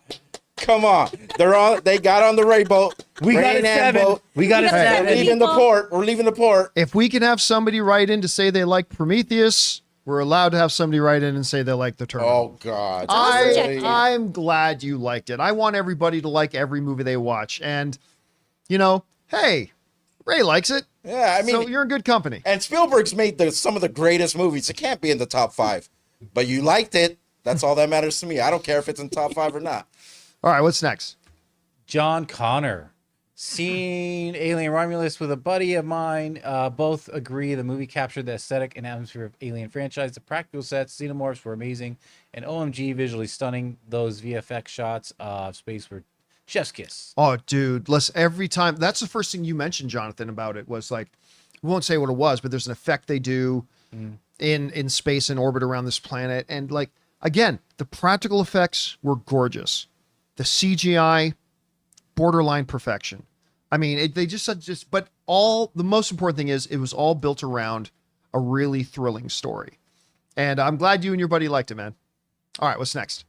Come on. They got on the Ray boat. We got a Rain and 7. boat. We got a We got a 7. We're leaving the port. We're leaving the port. If we can have somebody write in to say they like Prometheus, we're allowed to have somebody write in and say they like The Terminal. Oh, God. I'm glad you liked it. I want everybody to like every movie they watch. And, hey, Ray likes it. Yeah, I mean, so you're in good company. and Spielberg's made some of the greatest movies. It can't be in the top 5. But you liked it. That's all that matters to me. I don't care if it's in top 5 or not. All right, what's next? John Connor. Seen Alien Romulus with a buddy of mine. Both agree the movie captured the aesthetic and atmosphere of Alien franchise. The practical sets, xenomorphs were amazing, and OMG visually stunning. Those VFX shots of space were chef's kiss. Oh, dude, listen, every time, that's the first thing you mentioned, Jonathan, about it was like, we won't say what it was, but there's an effect they do in space and orbit around this planet. And like, again, the practical effects were gorgeous. The CGI, borderline perfection. I mean, they just, but the most important thing is it was all built around a really thrilling story. And I'm glad you and your buddy liked it, man. All right, what's next?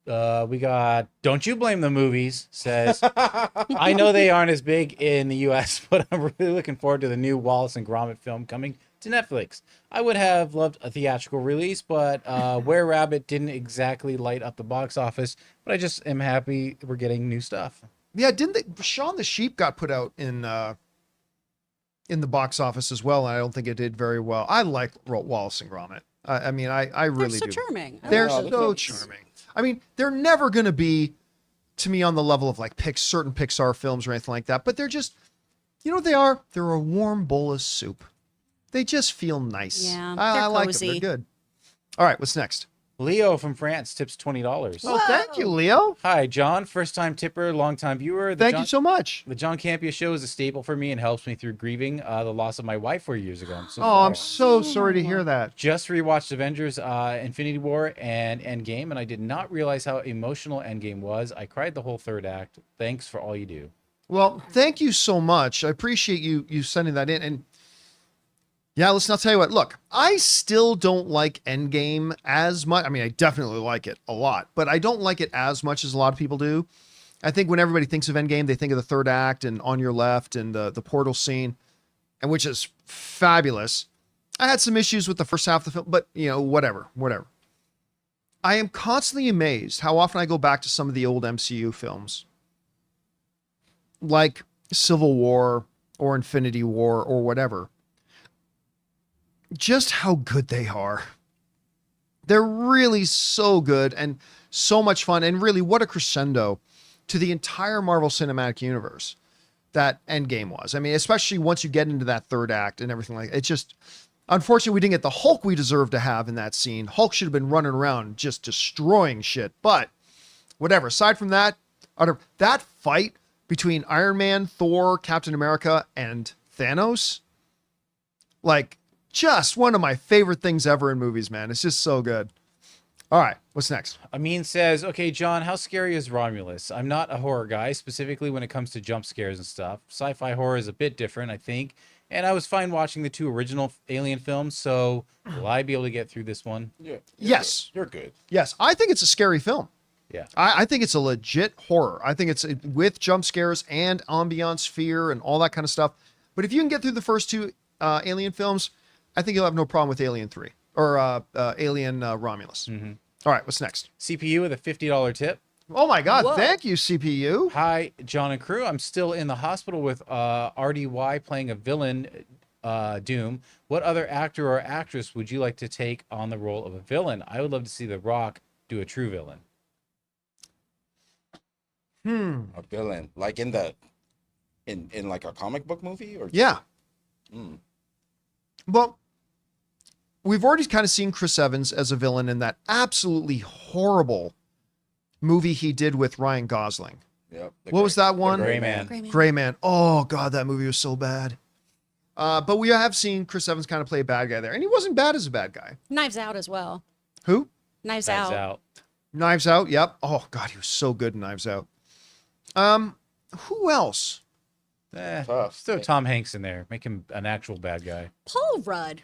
We got Don't You Blame the Movies says, I know they aren't as big in the US, but I'm really looking forward to the new Wallace and Gromit film coming to Netflix. I would have loved a theatrical release, but Were Rabbit didn't exactly light up the box office, but I just am happy we're getting new stuff. Yeah, Shaun the Sheep got put out in the box office as well, and I don't think it did very well. I like Wallace and Gromit. I mean, I really They're so do. charming. They're Oh, so charming. I mean, they're never going to be, to me, on the level of like certain Pixar films or anything like that, but they're just, you know what they are? They're a warm bowl of soup. They just feel nice. Yeah, I they're like them. cozy. They're good. All right, what's next? Leo from France tips $20. Oh, thank you, Leo. Hi, John. First time tipper, long time viewer. Thank you so much. The John Campea Show is a staple for me and helps me through grieving the loss of my wife 4 years ago. I'm so I'm sorry. so sorry to hear that. Just rewatched Avengers Infinity War and Endgame, and I did not realize how emotional Endgame was. I cried the whole third act. Thanks for all you do. Well, thank you so much. I appreciate you sending that in. And yeah, listen, I'll tell you what. Look, I still don't like Endgame as much. I mean, I definitely like it a lot, but I don't like it as much as a lot of people do. I think when everybody thinks of Endgame, they think of the third act and On Your Left and the portal scene, and which is fabulous. I had some issues with the first half of the film, but whatever. I am constantly amazed how often I go back to some of the old MCU films, like Civil War or Infinity War or whatever. Just how good they are. They're really so good and so much fun, and really what a crescendo to the entire Marvel Cinematic Universe that Endgame was. I mean, especially once you get into that third act and everything like it. Just, unfortunately, we didn't get the Hulk we deserved to have in that scene. Hulk should have been running around just destroying shit, but whatever. Aside from that, that fight between Iron Man, Thor, Captain America, and Thanos, like, just one of my favorite things ever in movies, man. It's just so good. All right, what's next? Amin says, okay, John, how scary is Romulus? I'm not a horror guy, specifically when it comes to jump scares and stuff. Sci-fi horror is a bit different, I think, and I was fine watching the 2 original Alien films. So will I be able to get through this one? Yeah. Yes. You're good. Yes. I think it's a scary film. Yeah. I think it's a legit horror. I think it's with jump scares and ambiance, fear, and all that kind of stuff. But if you can get through the first 2 Alien films, I think you'll have no problem with Alien 3 or Alien Romulus. All right, what's next? CPU with a $50 tip. Oh my God! Whoa. Thank you, CPU. Hi, John and crew. I'm still in the hospital with RDY playing a villain, Doom. What other actor or actress would you like to take on the role of a villain? I would love to see The Rock do a true villain. A villain, like in like a comic book movie, or Yeah. Well, we've already kind of seen Chris Evans as a villain in that absolutely horrible movie he did with Ryan Gosling. Yep. What was that one? Gray Man. Gray Man. Gray Man. Oh God, that movie was so bad. But we have seen Chris Evans kind of play a bad guy there, and he wasn't bad as a bad guy. Knives Out as well. Who? Knives Knives Out. Out. Knives Out. Yep. Oh God, he was so good in Knives Out. Who else? Tough. Throw Tom Hanks in there. Make him an actual bad guy. Paul Rudd.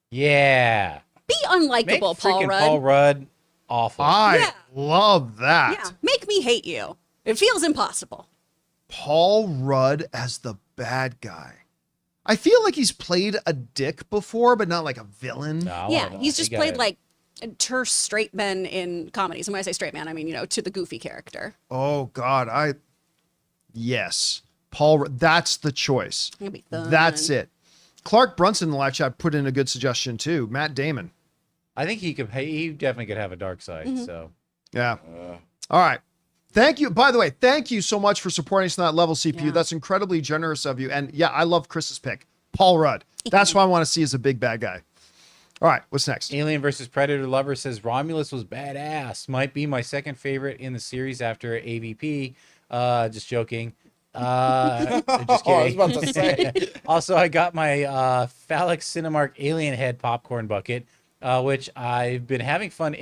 Yeah. Be Make unlikable, Paul freaking Rudd. Paul Rudd awful. I Yeah. love that. Yeah, make me hate you. It feels impossible. Paul Rudd as the bad guy. I feel like he's played a dick before, but not like a villain. No, I Yeah, wanna- he's just you played gotta- like terse straight men in comedies. And when I say straight man, I mean, to the goofy character. Oh God, yes, Paul. That's the choice. It'd be fun. That's it. Clark Brunson in the live chat put in a good suggestion too. Matt Damon. I think he definitely could have a dark side. So Yeah. All right. Thank you. By the way, thank you so much for supporting us on that level, CPU. Yeah. That's incredibly generous of you. And yeah, I love Chris's pick, Paul Rudd. That's what I want to see as a big bad guy. All right, what's next? Alien versus Predator Lover says Romulus was badass. Might be my second favorite in the series after AVP. Just joking. Just Oh, I was kidding. about to say. Also, I got my phallic Cinemark alien head popcorn bucket, which I've been having fun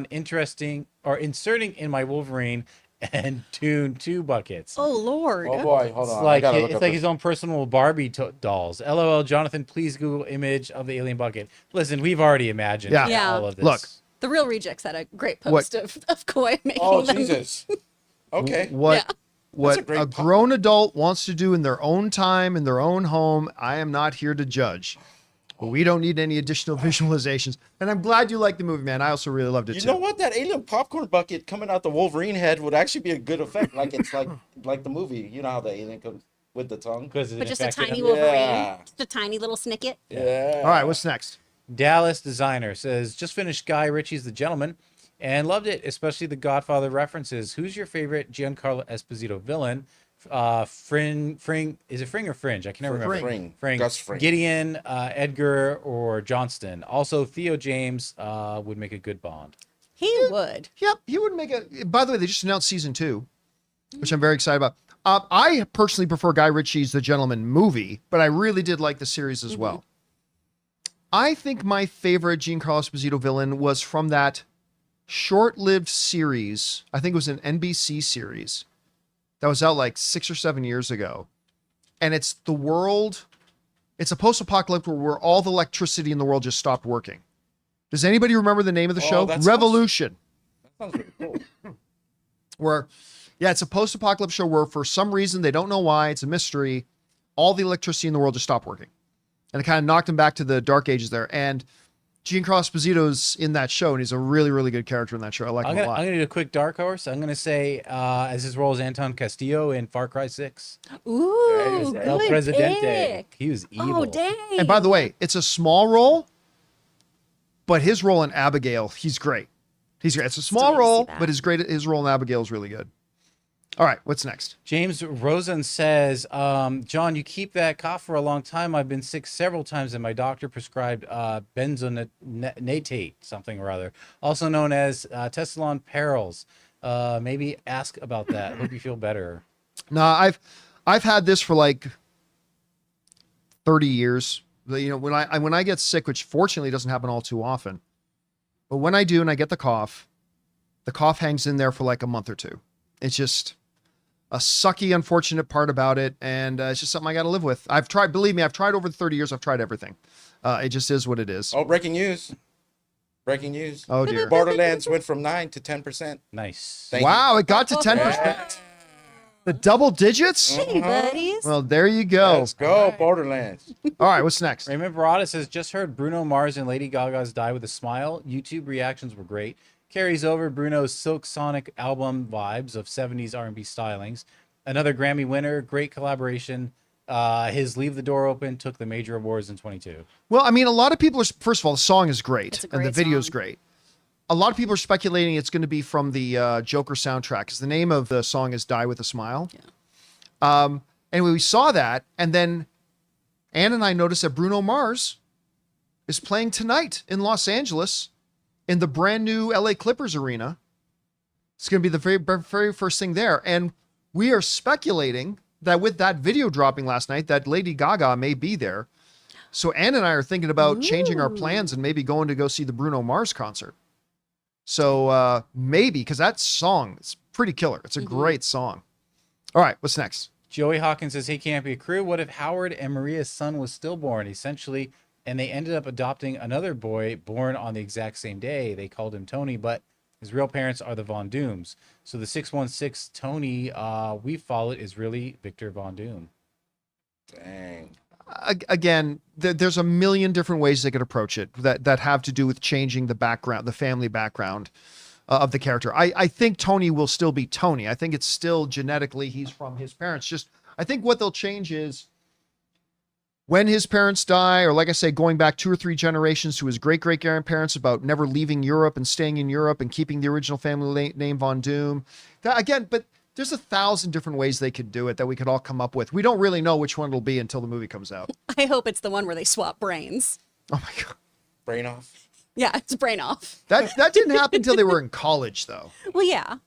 inserting in my Wolverine and Dune 2 buckets. Oh Lord. Oh boy, hold It's on. I like gotta look it's up like this. his own personal Barbie dolls. LOL, Jonathan, please Google image of the alien bucket. Listen, we've already imagined Yeah. Yeah. all of this. Look. The Real Rejects had a great What- post of Koi making Oh them. Jesus. Okay. What Yeah. what a great a grown adult wants to do in their own time, in their own home, I am not here to judge. But we don't need any additional visualizations. And I'm glad you like the movie, man. I also really loved it You too. know what? That alien popcorn bucket coming out the Wolverine head would actually be a good effect. Like it's like the movie. You know how the alien comes with the tongue. because But just a tiny him. Wolverine. Yeah. Just a tiny little snicket. Yeah. All right, what's next? Dallas Designer says, just finished Guy Ritchie's The Gentleman and loved it, especially the Godfather references. Who's your favorite Giancarlo Esposito villain? Fring, is it Fring or Fringe? I can never remember. Fring. Gus Fring. Gideon, Edgar, or Johnston. Also, Theo James would make a good Bond. He would. Yep, he would make a. By the way, they just announced season 2, which I'm very excited about. I personally prefer Guy Ritchie's The Gentleman movie, but I really did like the series as well. I think my favorite Giancarlo Esposito villain was from that short-lived series. I think it was an NBC series that was out like 6 or 7 years ago, and it's the world. It's a post-apocalyptic where all the electricity in the world just stopped working. Does anybody remember the name of the show? that sounds- Revolution. Sounds really cool. Where, yeah, it's a post-apocalypse show where for some reason, they don't know why, it's a mystery, all the electricity in the world just stopped working. And it kind of knocked them back to the dark ages there. And Giancarlo Esposito's in that show, and he's a really, really good character in that show. I like I'm him a lot. gonna do a quick dark horse. I'm gonna say as his role as Anton Castillo in Far Cry 6. Ooh, good El Presidente. pick. He was evil. Oh, dang. And by the way, it's a small role, but his role in Abigail, he's great. He's great. It's a small Still need to see role, that. but his role in Abigail is really good. All right, what's next? James Rosen says, John, you keep that cough for a long time. I've been sick several times, and my doctor prescribed benzonatate, something or other, also known as Tessalon Perils. Maybe ask about that. Hope you feel better. No, I've had this for like 30 years. You know, when I get sick, which fortunately doesn't happen all too often, but when I do and I get the cough hangs in there for like a month or two. It's just, a sucky, unfortunate part about it, and it's just something I got to live with. Believe me, I've tried over the 30 years. I've tried everything. It just is what it is. Oh, breaking news. Breaking news. Oh dear. Borderlands went from 9 to 10%. Nice. Thank Wow, it got to 10%. Yeah. The double digits? Hey, buddies. Well, there you go. Let's go, Borderlands. All right, what's next? Raymond Barada says, just heard Bruno Mars and Lady Gaga's Die with a Smile. YouTube reactions were great. Carries over Bruno's Silk Sonic album vibes of 70s R&B stylings. Another Grammy winner, great collaboration. His Leave the Door Open took the major awards in 22. Well, I mean, a lot of people are, first of all, the song is great, It's a and the great video's song. great. A lot of people are speculating it's going to be from the Joker soundtrack, because the name of the song is Die with a Smile. Yeah. Anyway, we saw that, and then Ann and I noticed that Bruno Mars is playing tonight in Los Angeles in the brand new LA Clippers arena. It's going to be the very first thing there. And we are speculating that with that video dropping last night, that Lady Gaga may be there. So Ann and I are thinking about changing our plans and maybe going to go see the Bruno Mars concert. So maybe, because that song is pretty killer. It's a great song. All right, what's next? Joey Hawkins says, hey, Campea crew, what if Howard and Maria's son was stillborn, essentially, and they ended up adopting another boy born on the exact same day? They called him Tony, but his real parents are the Von Dooms. So the 616 Tony we followed is really Victor Von Doom. Dang. Again, there's a million different ways they could approach it that have to do with changing the background, the family background of the character. I think Tony will still be Tony. I think it's still genetically he's from his parents. Just I think what they'll change is when his parents die, or like I say, going back 2 or 3 generations to his great-great-grandparents about never leaving Europe and staying in Europe and keeping the original family name Von Doom. Again, but there's 1,000 different ways they could do it that we could all come up with. We don't really know which one it'll be until the movie comes out. I hope it's the one where they swap brains. Oh my God. Brain off. Yeah, it's brain off. That didn't happen until they were in college, though. Well, yeah.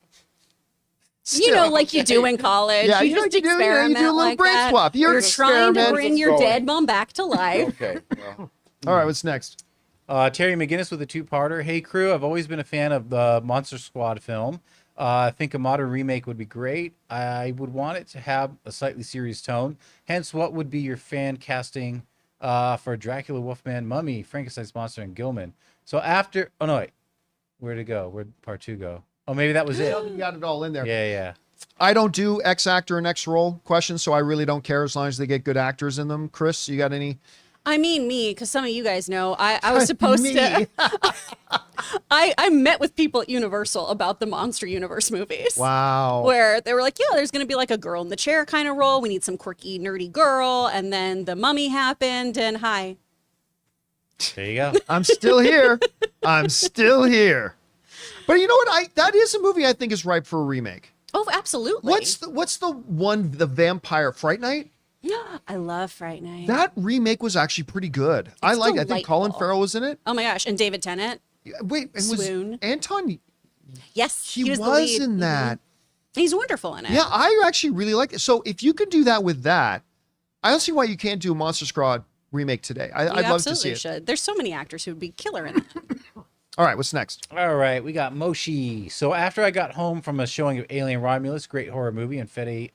Still. You know, like you do in college. Yeah, you you just know, you do a experiment little like brain that. swap. You're trying to experiment. bring Let's your go. dead mom back to life. Okay. Well, All right, what's next? Terry McGinnis with a 2-parter. Hey, crew, I've always been a fan of the Monster Squad film. I think a modern remake would be great. I would want it to have a slightly serious tone. Hence, what would be your fan casting for Dracula, Wolfman, Mummy, Frankenstein's Monster, and Gilman? So after... Oh, no, wait. Where'd it go? Where'd part 2 go? Oh, maybe that was it. You got it all in there. Yeah. I don't do X actor and X role questions, so I really don't care as long as they get good actors in them. Chris, you got any? I mean, me, because some of you guys know, I was supposed Me. to... I met with people at Universal about the Monster Universe movies. Wow. Where they were like, yeah, there's going to be like a girl in the chair kind of role. We need some quirky, nerdy girl. And then the Mummy happened, and hi. There you go. I'm still here. I'm still here. But you know what? That is a movie I think is ripe for a remake. Oh, absolutely. What's the one, the vampire Fright Night? I love Fright Night. That remake was actually pretty good. I think Colin delightful. Farrell was in it. Oh my gosh. And David Tennant. Wait, and was Swoon. Anton? Yes. He was was the lead. in that. He's wonderful in it. Yeah, I actually really like it. So if you could do that with that, I don't see why you can't do a Monster Squad remake today. I'd love to see it. Should. There's so many actors who would be killer in that. All right, what's next? All right, we got Moshi. So after I got home from a showing of Alien Romulus, great horror movie, and Fede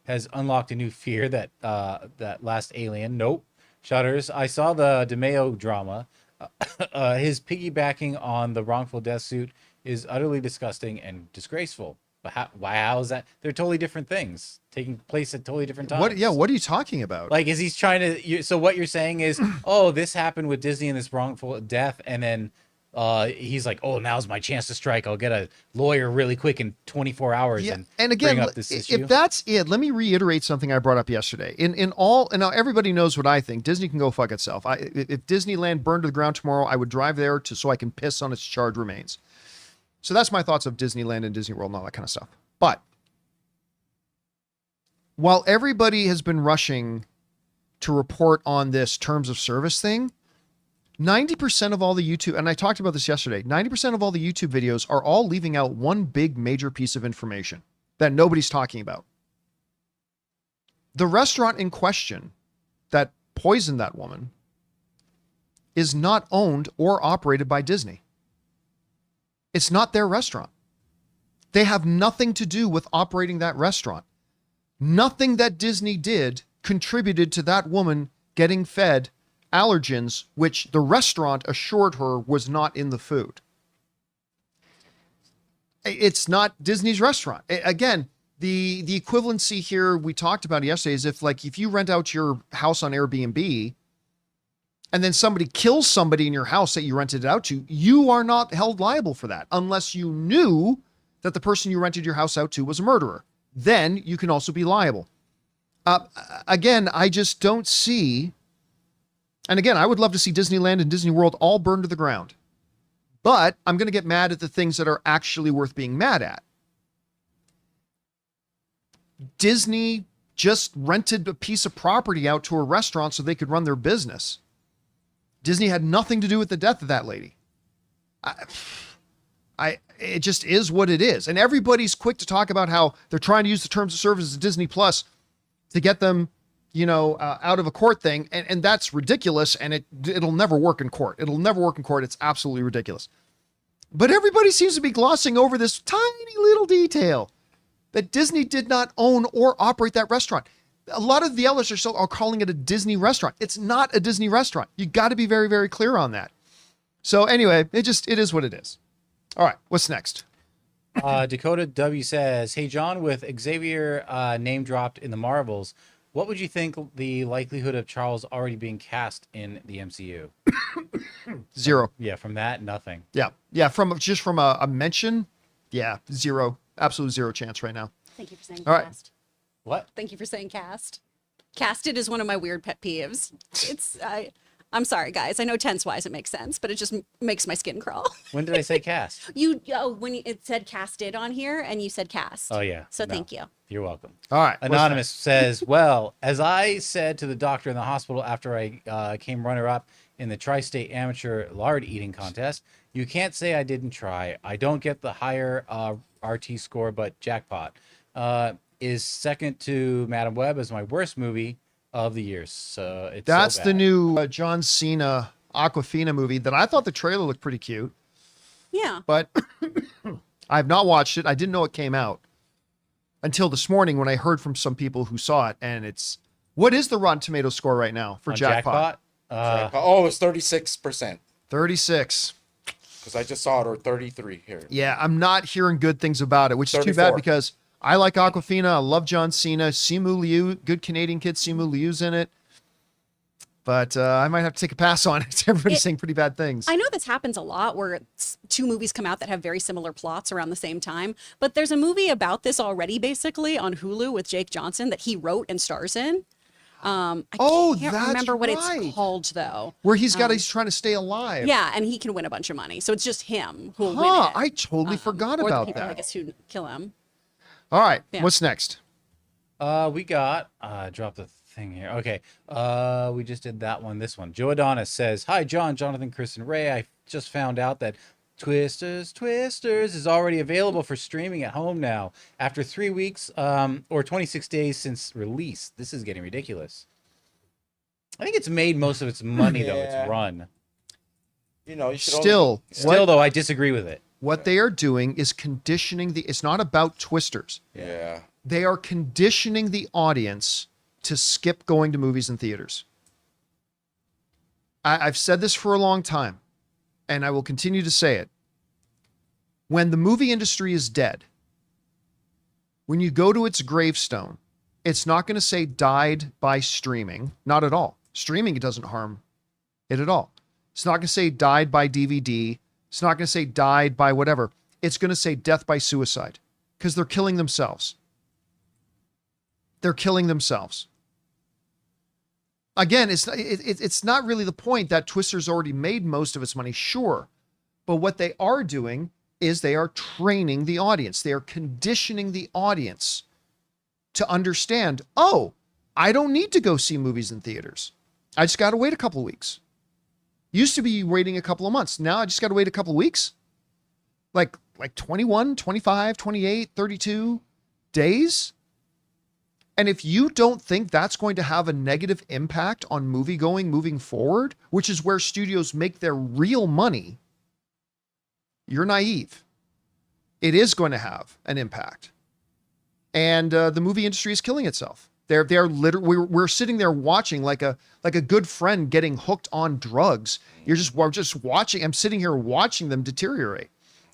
has unlocked a new fear that that last Alien. Nope. Shudders. I saw the DeMeo drama. His piggybacking on the wrongful death suit is utterly disgusting and disgraceful. But how is that? They're totally different things taking place at totally different times. What are you talking about? Like, is he's trying to? So what you're saying is, oh, this happened with Disney and this wrongful death, and then he's like, oh, now's my chance to strike. I'll get a lawyer really quick in 24 hours and again, bring up this issue. if that's it, let me reiterate something I brought up yesterday. And now everybody knows what I think. Disney can go fuck itself. If Disneyland burned to the ground tomorrow, I would drive there so I can piss on its charred remains. So that's my thoughts of Disneyland and Disney World and all that kind of stuff. But while everybody has been rushing to report on this terms of service thing, 90% of all the YouTube, and I talked about this yesterday, 90% of all the YouTube videos are all leaving out one big major piece of information that nobody's talking about. The restaurant in question that poisoned that woman is not owned or operated by Disney. It's not their restaurant. They have nothing to do with operating that restaurant. Nothing that Disney did contributed to that woman getting fed allergens, which the restaurant assured her was not in the food. It's not Disney's restaurant. Again, the equivalency here we talked about yesterday is if you rent out your house on Airbnb and then somebody kills somebody in your house that you rented it out to, you are not held liable for that unless you knew that the person you rented your house out to was a murderer. Then you can also be liable. Again, I just don't see, and again, I would love to see Disneyland and Disney World all burned to the ground. But I'm going to get mad at the things that are actually worth being mad at. Disney just rented a piece of property out to a restaurant so they could run their business. Disney had nothing to do with the death of that lady. It just is what it is. And everybody's quick to talk about how they're trying to use the terms of service of Disney Plus to get them, out of a court thing. And that's ridiculous. And it'll never work in court. It'll never work in court. It's absolutely ridiculous. But everybody seems to be glossing over this tiny little detail that Disney did not own or operate that restaurant. A lot of the others are calling it a Disney restaurant. It's not a Disney restaurant. You got to be very, very clear on that. So anyway, it is what it is. All right, what's next? Dakota W says, "Hey John, with Xavier name dropped in the Marvels, what would you think the likelihood of Charles already being cast in the MCU?" 0. Yeah, from that, nothing. Yeah. From a mention. Yeah, 0. Absolute 0 chance right now. Thank you for saying All right. cast. What? Thank you for saying cast. Casted is one of my weird pet peeves. I'm sorry, guys. I know tense-wise it makes sense, but it just makes my skin crawl. When did I say cast? When it said casted on here, and you said cast. Oh yeah. So No. thank you. You're welcome. All right. what's Anonymous says, "Well, as I said to the doctor in the hospital after I came runner-up in the Tri-State Amateur Lard Eating Contest, you can't say I didn't try. I don't get the higher RT score, but jackpot. Is second to Madam Web as my worst movie of the year. So it's That's so the bad. new John Cena Aquafina movie that I thought the trailer looked pretty cute, Yeah. but I've not watched it. I didn't know it came out until this morning when I heard from some people who saw it. And what is the Rotten Tomato score right now for On Jackpot? It's 36%. 36. Because I just saw it, or 33 here. Yeah, I'm not hearing good things about it, which is too bad 34. because I like Aquafina. I love John Cena. Simu Liu, good Canadian kid. Simu Liu's in it. But I might have to take a pass on it. Everybody's saying pretty bad things. I know this happens a lot where two movies come out that have very similar plots around the same time, but there's a movie about this already basically on Hulu with Jake Johnson that he wrote and stars in. I can't that's remember what right. it's called though. Where he's trying to stay alive. Yeah, and he can win a bunch of money. So it's just him who will win Huh, it. I totally forgot or about the people, I that. guess, who kill him. All right, Yeah. what's next? We got drop the thing here. Okay. We just did that one. This one. Joe Adonis says, "Hi John, Jonathan, Chris, and Ray. I just found out that Twisters is already available for streaming at home now after 3 weeks or 26 days since release. This is getting ridiculous. I think it's made most of its money though. Yeah. It's run. You should Still, Still though, I disagree with it. what they are doing is conditioning it's not about Twisters. Yeah. They are conditioning the audience to skip going to movies and theaters. I've said this for a long time, and I will continue to say it. When the movie industry is dead, when you go to its gravestone, it's not going to say died by streaming. Not at all. Streaming, it doesn't harm it at all. It's not going to say died by DVD. It's not going to say died by whatever. It's going to say death by suicide because they're killing themselves. They're killing themselves. Again, it's not really the point that Twister's already made most of its money, sure. But what they are doing is they are training the audience. They are conditioning the audience to understand, oh, I don't need to go see movies in theaters. I just got to wait a couple of weeks. Used to be waiting a couple of months. Now I just got to wait a couple of weeks. Like 21, 25, 28, 32 days. And if you don't think that's going to have a negative impact on movie going moving forward, which is where studios make their real money, you're naive. It is going to have an impact. and the movie industry is killing itself. They're literally, we're sitting there watching like a good friend getting hooked on drugs. We're just watching. I'm sitting here watching them deteriorate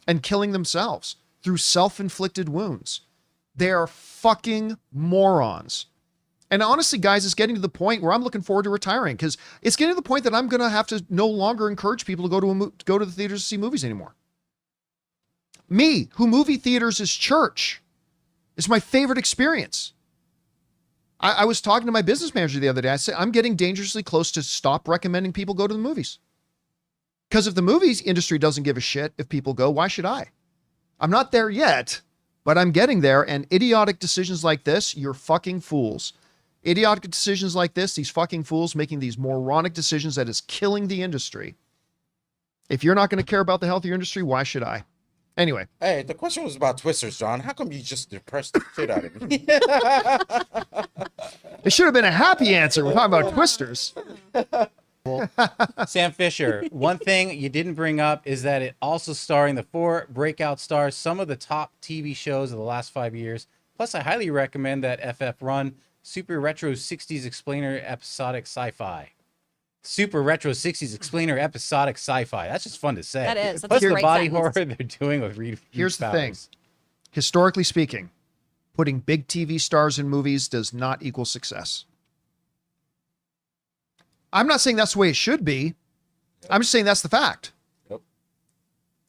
and killing themselves through self-inflicted wounds. They're fucking morons. And honestly, guys, it's getting to the point where I'm looking forward to retiring, because it's getting to the point that I'm going to have to no longer encourage people to go to the theaters to see movies anymore. Me, who movie theaters is church. It's my favorite experience. I was talking to my business manager the other day. I said, I'm getting dangerously close to stop recommending people go to the movies. Because if the movies industry doesn't give a shit if people go, why should I? I'm not there yet, but I'm getting there. And idiotic decisions like this, you're fucking fools. Idiotic decisions like this, these fucking fools making these moronic decisions that is killing the industry. If you're not going to care about the health of your industry, why should I? Anyway. Hey, the question was about Twisters, John. How come you just depressed the shit out of me? It should have been a happy answer. We're talking about Twisters. Sam Fisher, one thing you didn't bring up is that it also starring the 4 breakout stars, some of the top TV shows of the last 5 years. Plus, I highly recommend that FF run Super Retro 60s Explainer Episodic Sci-Fi. Super Retro 60s Explainer Episodic Sci-Fi. That's just fun to say. That is. That's Plus a the great body sentence. horror they're doing with Reed. Here's the thing. Historically speaking, putting big TV stars in movies does not equal success. I'm not saying that's the way it should be. I'm just saying that's the fact. Yep.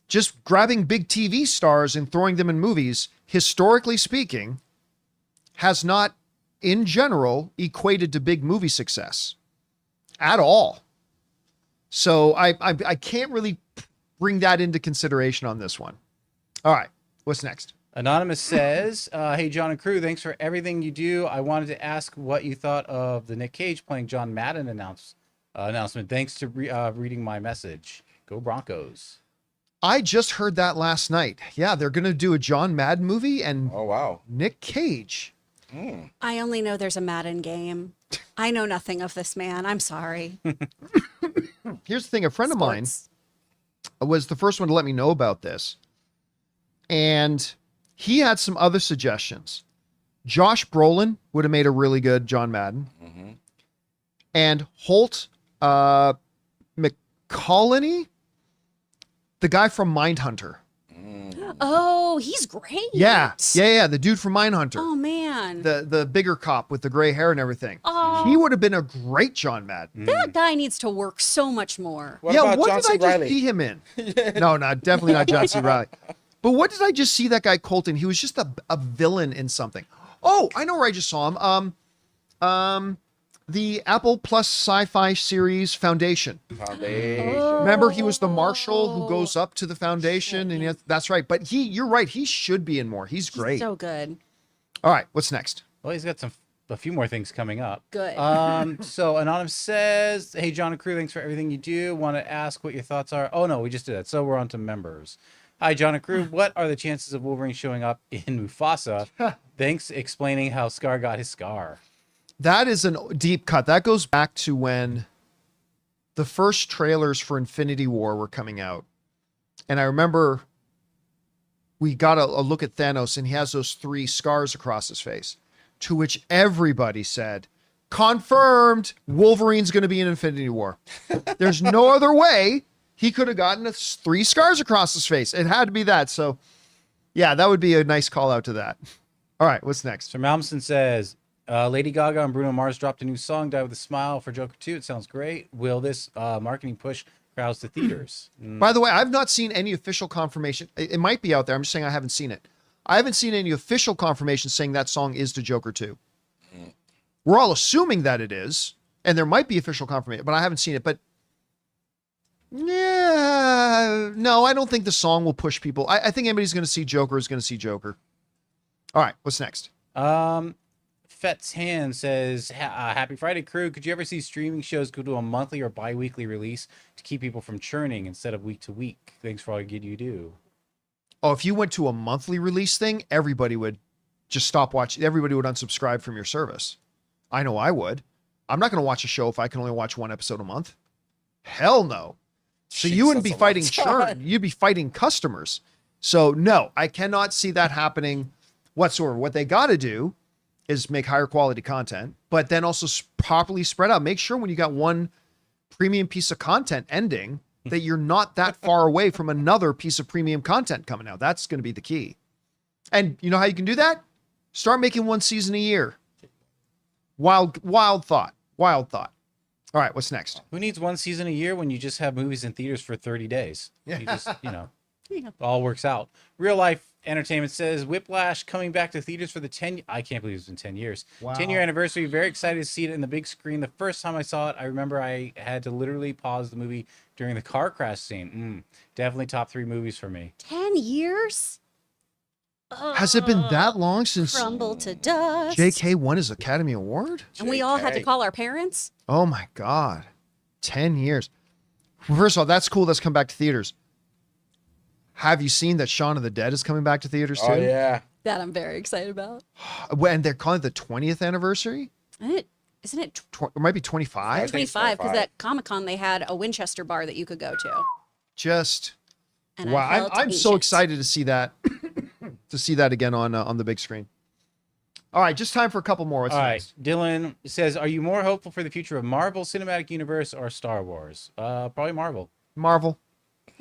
Just grabbing big TV stars and throwing them in movies, historically speaking, has not, in general, equated to big movie success at all. So I can't really bring that into consideration on this one. All right, what's next? Anonymous says, hey, John and crew, thanks for everything you do. I wanted to ask what you thought of the Nick Cage playing John Madden announcement. Thanks to reading my message. Go Broncos. I just heard that last night. Yeah, they're going to do a John Madden movie and Oh, wow. Nick Cage. I only know there's a Madden game. I know nothing of this man. I'm sorry. Here's the thing. A friend of mine Sports. was the first one to let me know about this. And he had some other suggestions. Josh Brolin would have made a really good John Madden. Mm-hmm. And Holt McCallany, the guy from Mindhunter. Oh, he's great. Yeah. The dude from Mindhunter. Oh, man. The bigger cop with the gray hair and everything. Oh. He would have been a great John Madden. That guy needs to work so much more. What yeah, about what John did C. I just Reilly? see him in? No, definitely not John C. Reilly. But what did I just see that guy Colton? He was just a villain in something. Oh, I know where I just saw him. The Apple Plus Sci-Fi series Foundation. Foundation. Remember, he was the marshal who goes up to the Foundation, and that's right. But you're right. He should be in more. He's great. So good. All right, what's next? Well, he's got a few more things coming up. Good. So Anonymous says, hey, John and crew, thanks for everything you do. Want to ask what your thoughts are. Oh, no, we just did that. So we're on to members. Hi, John and crew. What are the chances of Wolverine showing up in Mufasa? Thanks explaining how Scar got his scar. That is a deep cut. That goes back to when the first trailers for Infinity War were coming out. And I remember we got a look at Thanos, and he has those 3 scars across his face, to which everybody said, confirmed, Wolverine's going to be in Infinity War. There's no other way he could have gotten 3 scars across his face. It had to be that. So, yeah, that would be a nice call out to that. All right, what's next? So Malmston says, Lady Gaga and Bruno Mars dropped a new song, Die With a Smile, for Joker 2. It sounds great. Will this marketing push crowds to theaters? By the way, I've not seen any official confirmation. It might be out there. I'm just saying I haven't seen it. I haven't seen any official confirmation saying that song is to Joker 2. We're all assuming that it is, and there might be official confirmation, but I haven't seen it. But yeah, no, I don't think the song will push people. I think anybody's going to see Joker is going to see Joker. All right, what's next? Fet's Hand says, happy Friday, crew. Could you ever see streaming shows go to a monthly or bi-weekly release to keep people from churning instead of week to week? Thanks for all good you do. Oh, if you went to a monthly release thing, everybody would just stop watching. Everybody would unsubscribe from your service. I know I would. I'm not going to watch a show if I can only watch 1 episode a month. Hell no. So you wouldn't be fighting churn. You'd be fighting customers. So no, I cannot see that happening whatsoever. What they got to do is make higher quality content, but then also properly spread out. Make sure when you got one premium piece of content ending that you're not that far away from another piece of premium content coming out. That's going to be the key. And you know how you can do that? Start making one season a year. Wild thought. Wild thought. All right, what's next? Who needs one season a year when you just have movies in theaters for 30 days? You just, it all works out. Real Life Entertainment says Whiplash coming back to theaters for the I can't believe it's been 10 years. Wow. 10-year anniversary. Very excited to see it in the big screen. The first time I saw it, I remember I had to literally pause the movie during the car crash scene. Definitely top 3 movies for me. 10 years? Has it been that long since Crumble to dust. JK won his Academy Award? And we all had to call our parents? Oh my God. 10 years. First of all, that's cool. That's come back to theaters. Have you seen that Shaun of the Dead is coming back to theaters too? Oh yeah. That I'm very excited about. And they're calling it the 20th anniversary? Isn't it It might be 25. I think it's 25? Because 25. at Comic-Con they had a Winchester bar that you could go to. Just And wow. I felt I'm so ancient. excited to see that again on the big screen. All right, just time for a couple more. What's All next? right. Dylan says, are you more hopeful for the future of Marvel Cinematic Universe or Star Wars? Probably Marvel. Marvel.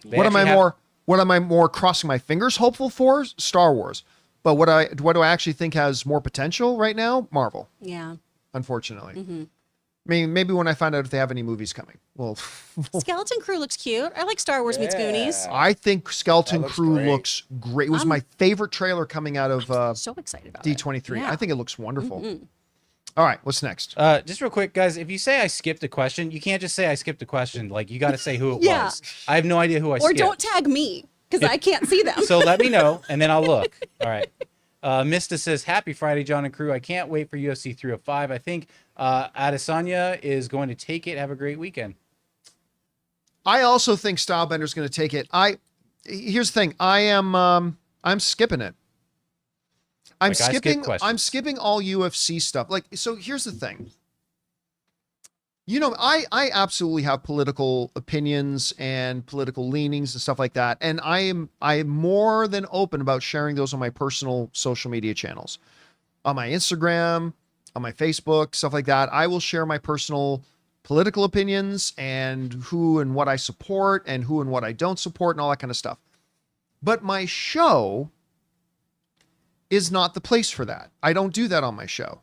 They What am actually I more crossing my fingers hopeful for? Star Wars. But what do I actually think has more potential right now? Marvel, Yeah. unfortunately. Mm-hmm. I mean, maybe when I find out if they have any movies coming. Well, Skeleton Crew looks cute. I like Star Wars meets Yeah. Goonies. I think Skeleton That looks Crew great. looks great. It was my favorite trailer coming out of So excited about it. D23. Yeah. I think it looks wonderful. All right, what's next? Just real quick, guys, if you say I skipped a question, you can't just say I skipped a question. Like, you got to say who it Yeah. was. I have no idea who I Or skipped. don't tag me because I can't see them. So let me know, and then I'll look. All right. Mista says, happy Friday, John and crew. I can't wait for UFC 305. I think Adesanya is going to take it. Have a great weekend. I also think Stylebender's going to take it. Here's the thing. I'm skipping it. Like, I skip questions. I'm skipping all UFC stuff. Like, so here's the thing. You know, I absolutely have political opinions and political leanings and stuff like that. And I am more than open about sharing those on my personal social media channels. On my Instagram, on my Facebook, stuff like that. I will share my personal political opinions and who and what I support and who and what I don't support and all that kind of stuff. But my show is not the place for that. I don't do that on my show.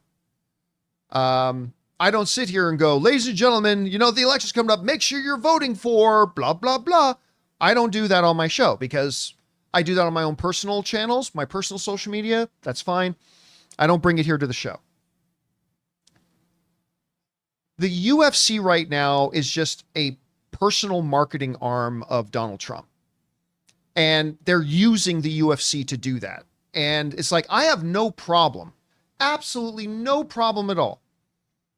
I don't sit here and go, ladies and gentlemen, you know, the election's coming up. Make sure you're voting for blah, blah, blah. I don't do that on my show because I do that on my own personal channels, my personal social media. That's fine. I don't bring it here to the show. The UFC right now is just a personal marketing arm of Donald Trump. And they're using the UFC to do that. And it's like, I have no problem, absolutely no problem at all.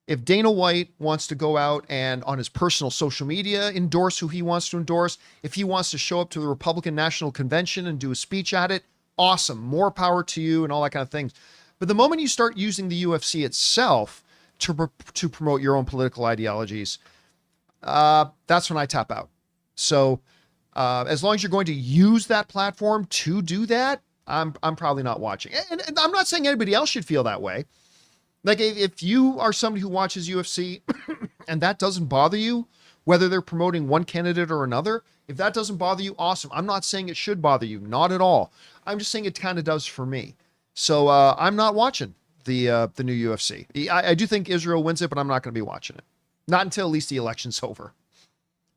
If Dana White wants to go out and on his personal social media endorse who he wants to endorse, if he wants to show up to the Republican National Convention and do a speech at it, awesome, more power to you and all that kind of things. But the moment you start using the UFC itself to promote your own political ideologies, that's when I tap out. So as long as you're going to use that platform to do that, I'm probably not watching. And I'm not saying anybody else should feel that way. Like if you are somebody who watches UFC and that doesn't bother you, whether they're promoting one candidate or another, if that doesn't bother you, awesome. I'm not saying it should bother you, not at all. I'm just saying it kind of does for me. So I'm not watching the new UFC. I do think Israel wins it, but I'm not going to be watching it. Not until at least the election's over.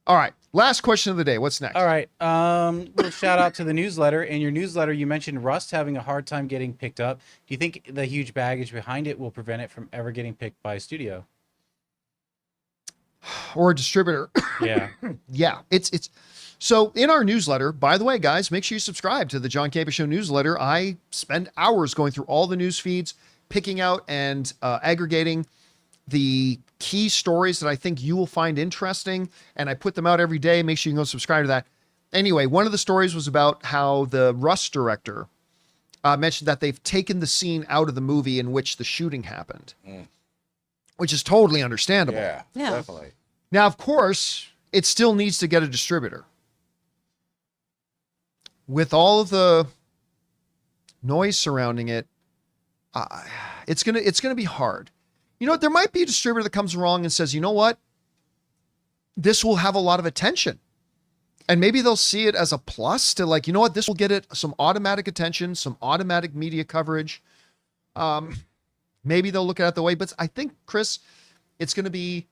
All right. Last question of the day. What's next? All right. Little shout out to the newsletter. In your newsletter, you mentioned Rust having a hard time getting picked up. Do you think the huge baggage behind it will prevent it from ever getting picked by a studio? Or a distributor. Yeah. Yeah. It's so in our newsletter, by the way, guys, make sure you subscribe to the John Campea Show newsletter. I spend hours going through all the news feeds, picking out and aggregating the key stories that I think you will find interesting, and I put them out every day. Make sure you can go subscribe to that. Anyway, one of the stories was about how the Rust director mentioned that they've taken the scene out of the movie in which the shooting happened, which is totally understandable. Yeah, Yeah. definitely. Now, of course, it still needs to get a distributor. With all of the noise surrounding it, it's gonna be hard. You know what? There might be a distributor that comes along and says, you know what? This will have a lot of attention. And maybe they'll see it as a plus to like, you know what? This will get it some automatic attention, some automatic media coverage. Maybe they'll look at it the way, but I think, Chris, it's going to be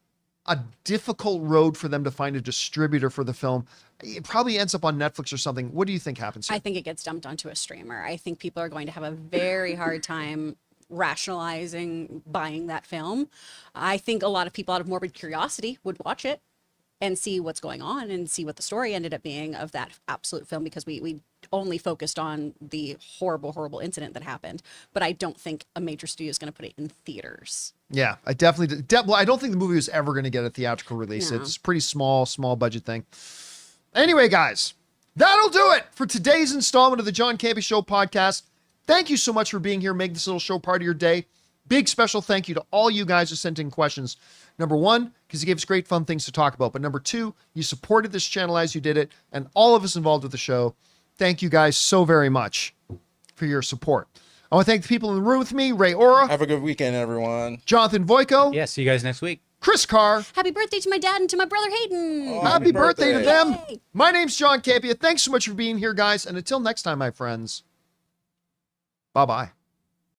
a difficult road for them to find a distributor for the film. It probably ends up on Netflix or something. What do you think happens here? I think it gets dumped onto a streamer. I think people are going to have a very hard time rationalizing buying that film. I think a lot of people out of morbid curiosity would watch it and see what's going on and see what the story ended up being of that absolute film, because we only focused on the horrible incident that happened. But I don't think a major studio is going to put it in theaters. Yeah, I definitely well, I don't think the movie was ever going to get a theatrical release. No. It's a pretty small budget thing. Anyway, guys, that'll do it for today's installment of the John Campea Show podcast. Thank you so much for being here, making this little show part of your day. Big special thank you to all you guys who sent in questions. Number one, because you gave us great fun things to talk about. But number two, you supported this channel as you did it. And all of us involved with the show, thank you guys so very much for your support. I want to thank the people in the room with me, Ray Ora, Have a good weekend, everyone. Jonathan Voico, Yeah, see you guys next week. Chris Carr. Happy birthday to my dad and to my brother Hayden. Oh, Happy birthday to them. Yay. My name's John Campea. Thanks so much for being here, guys. And until next time, my friends, bye-bye.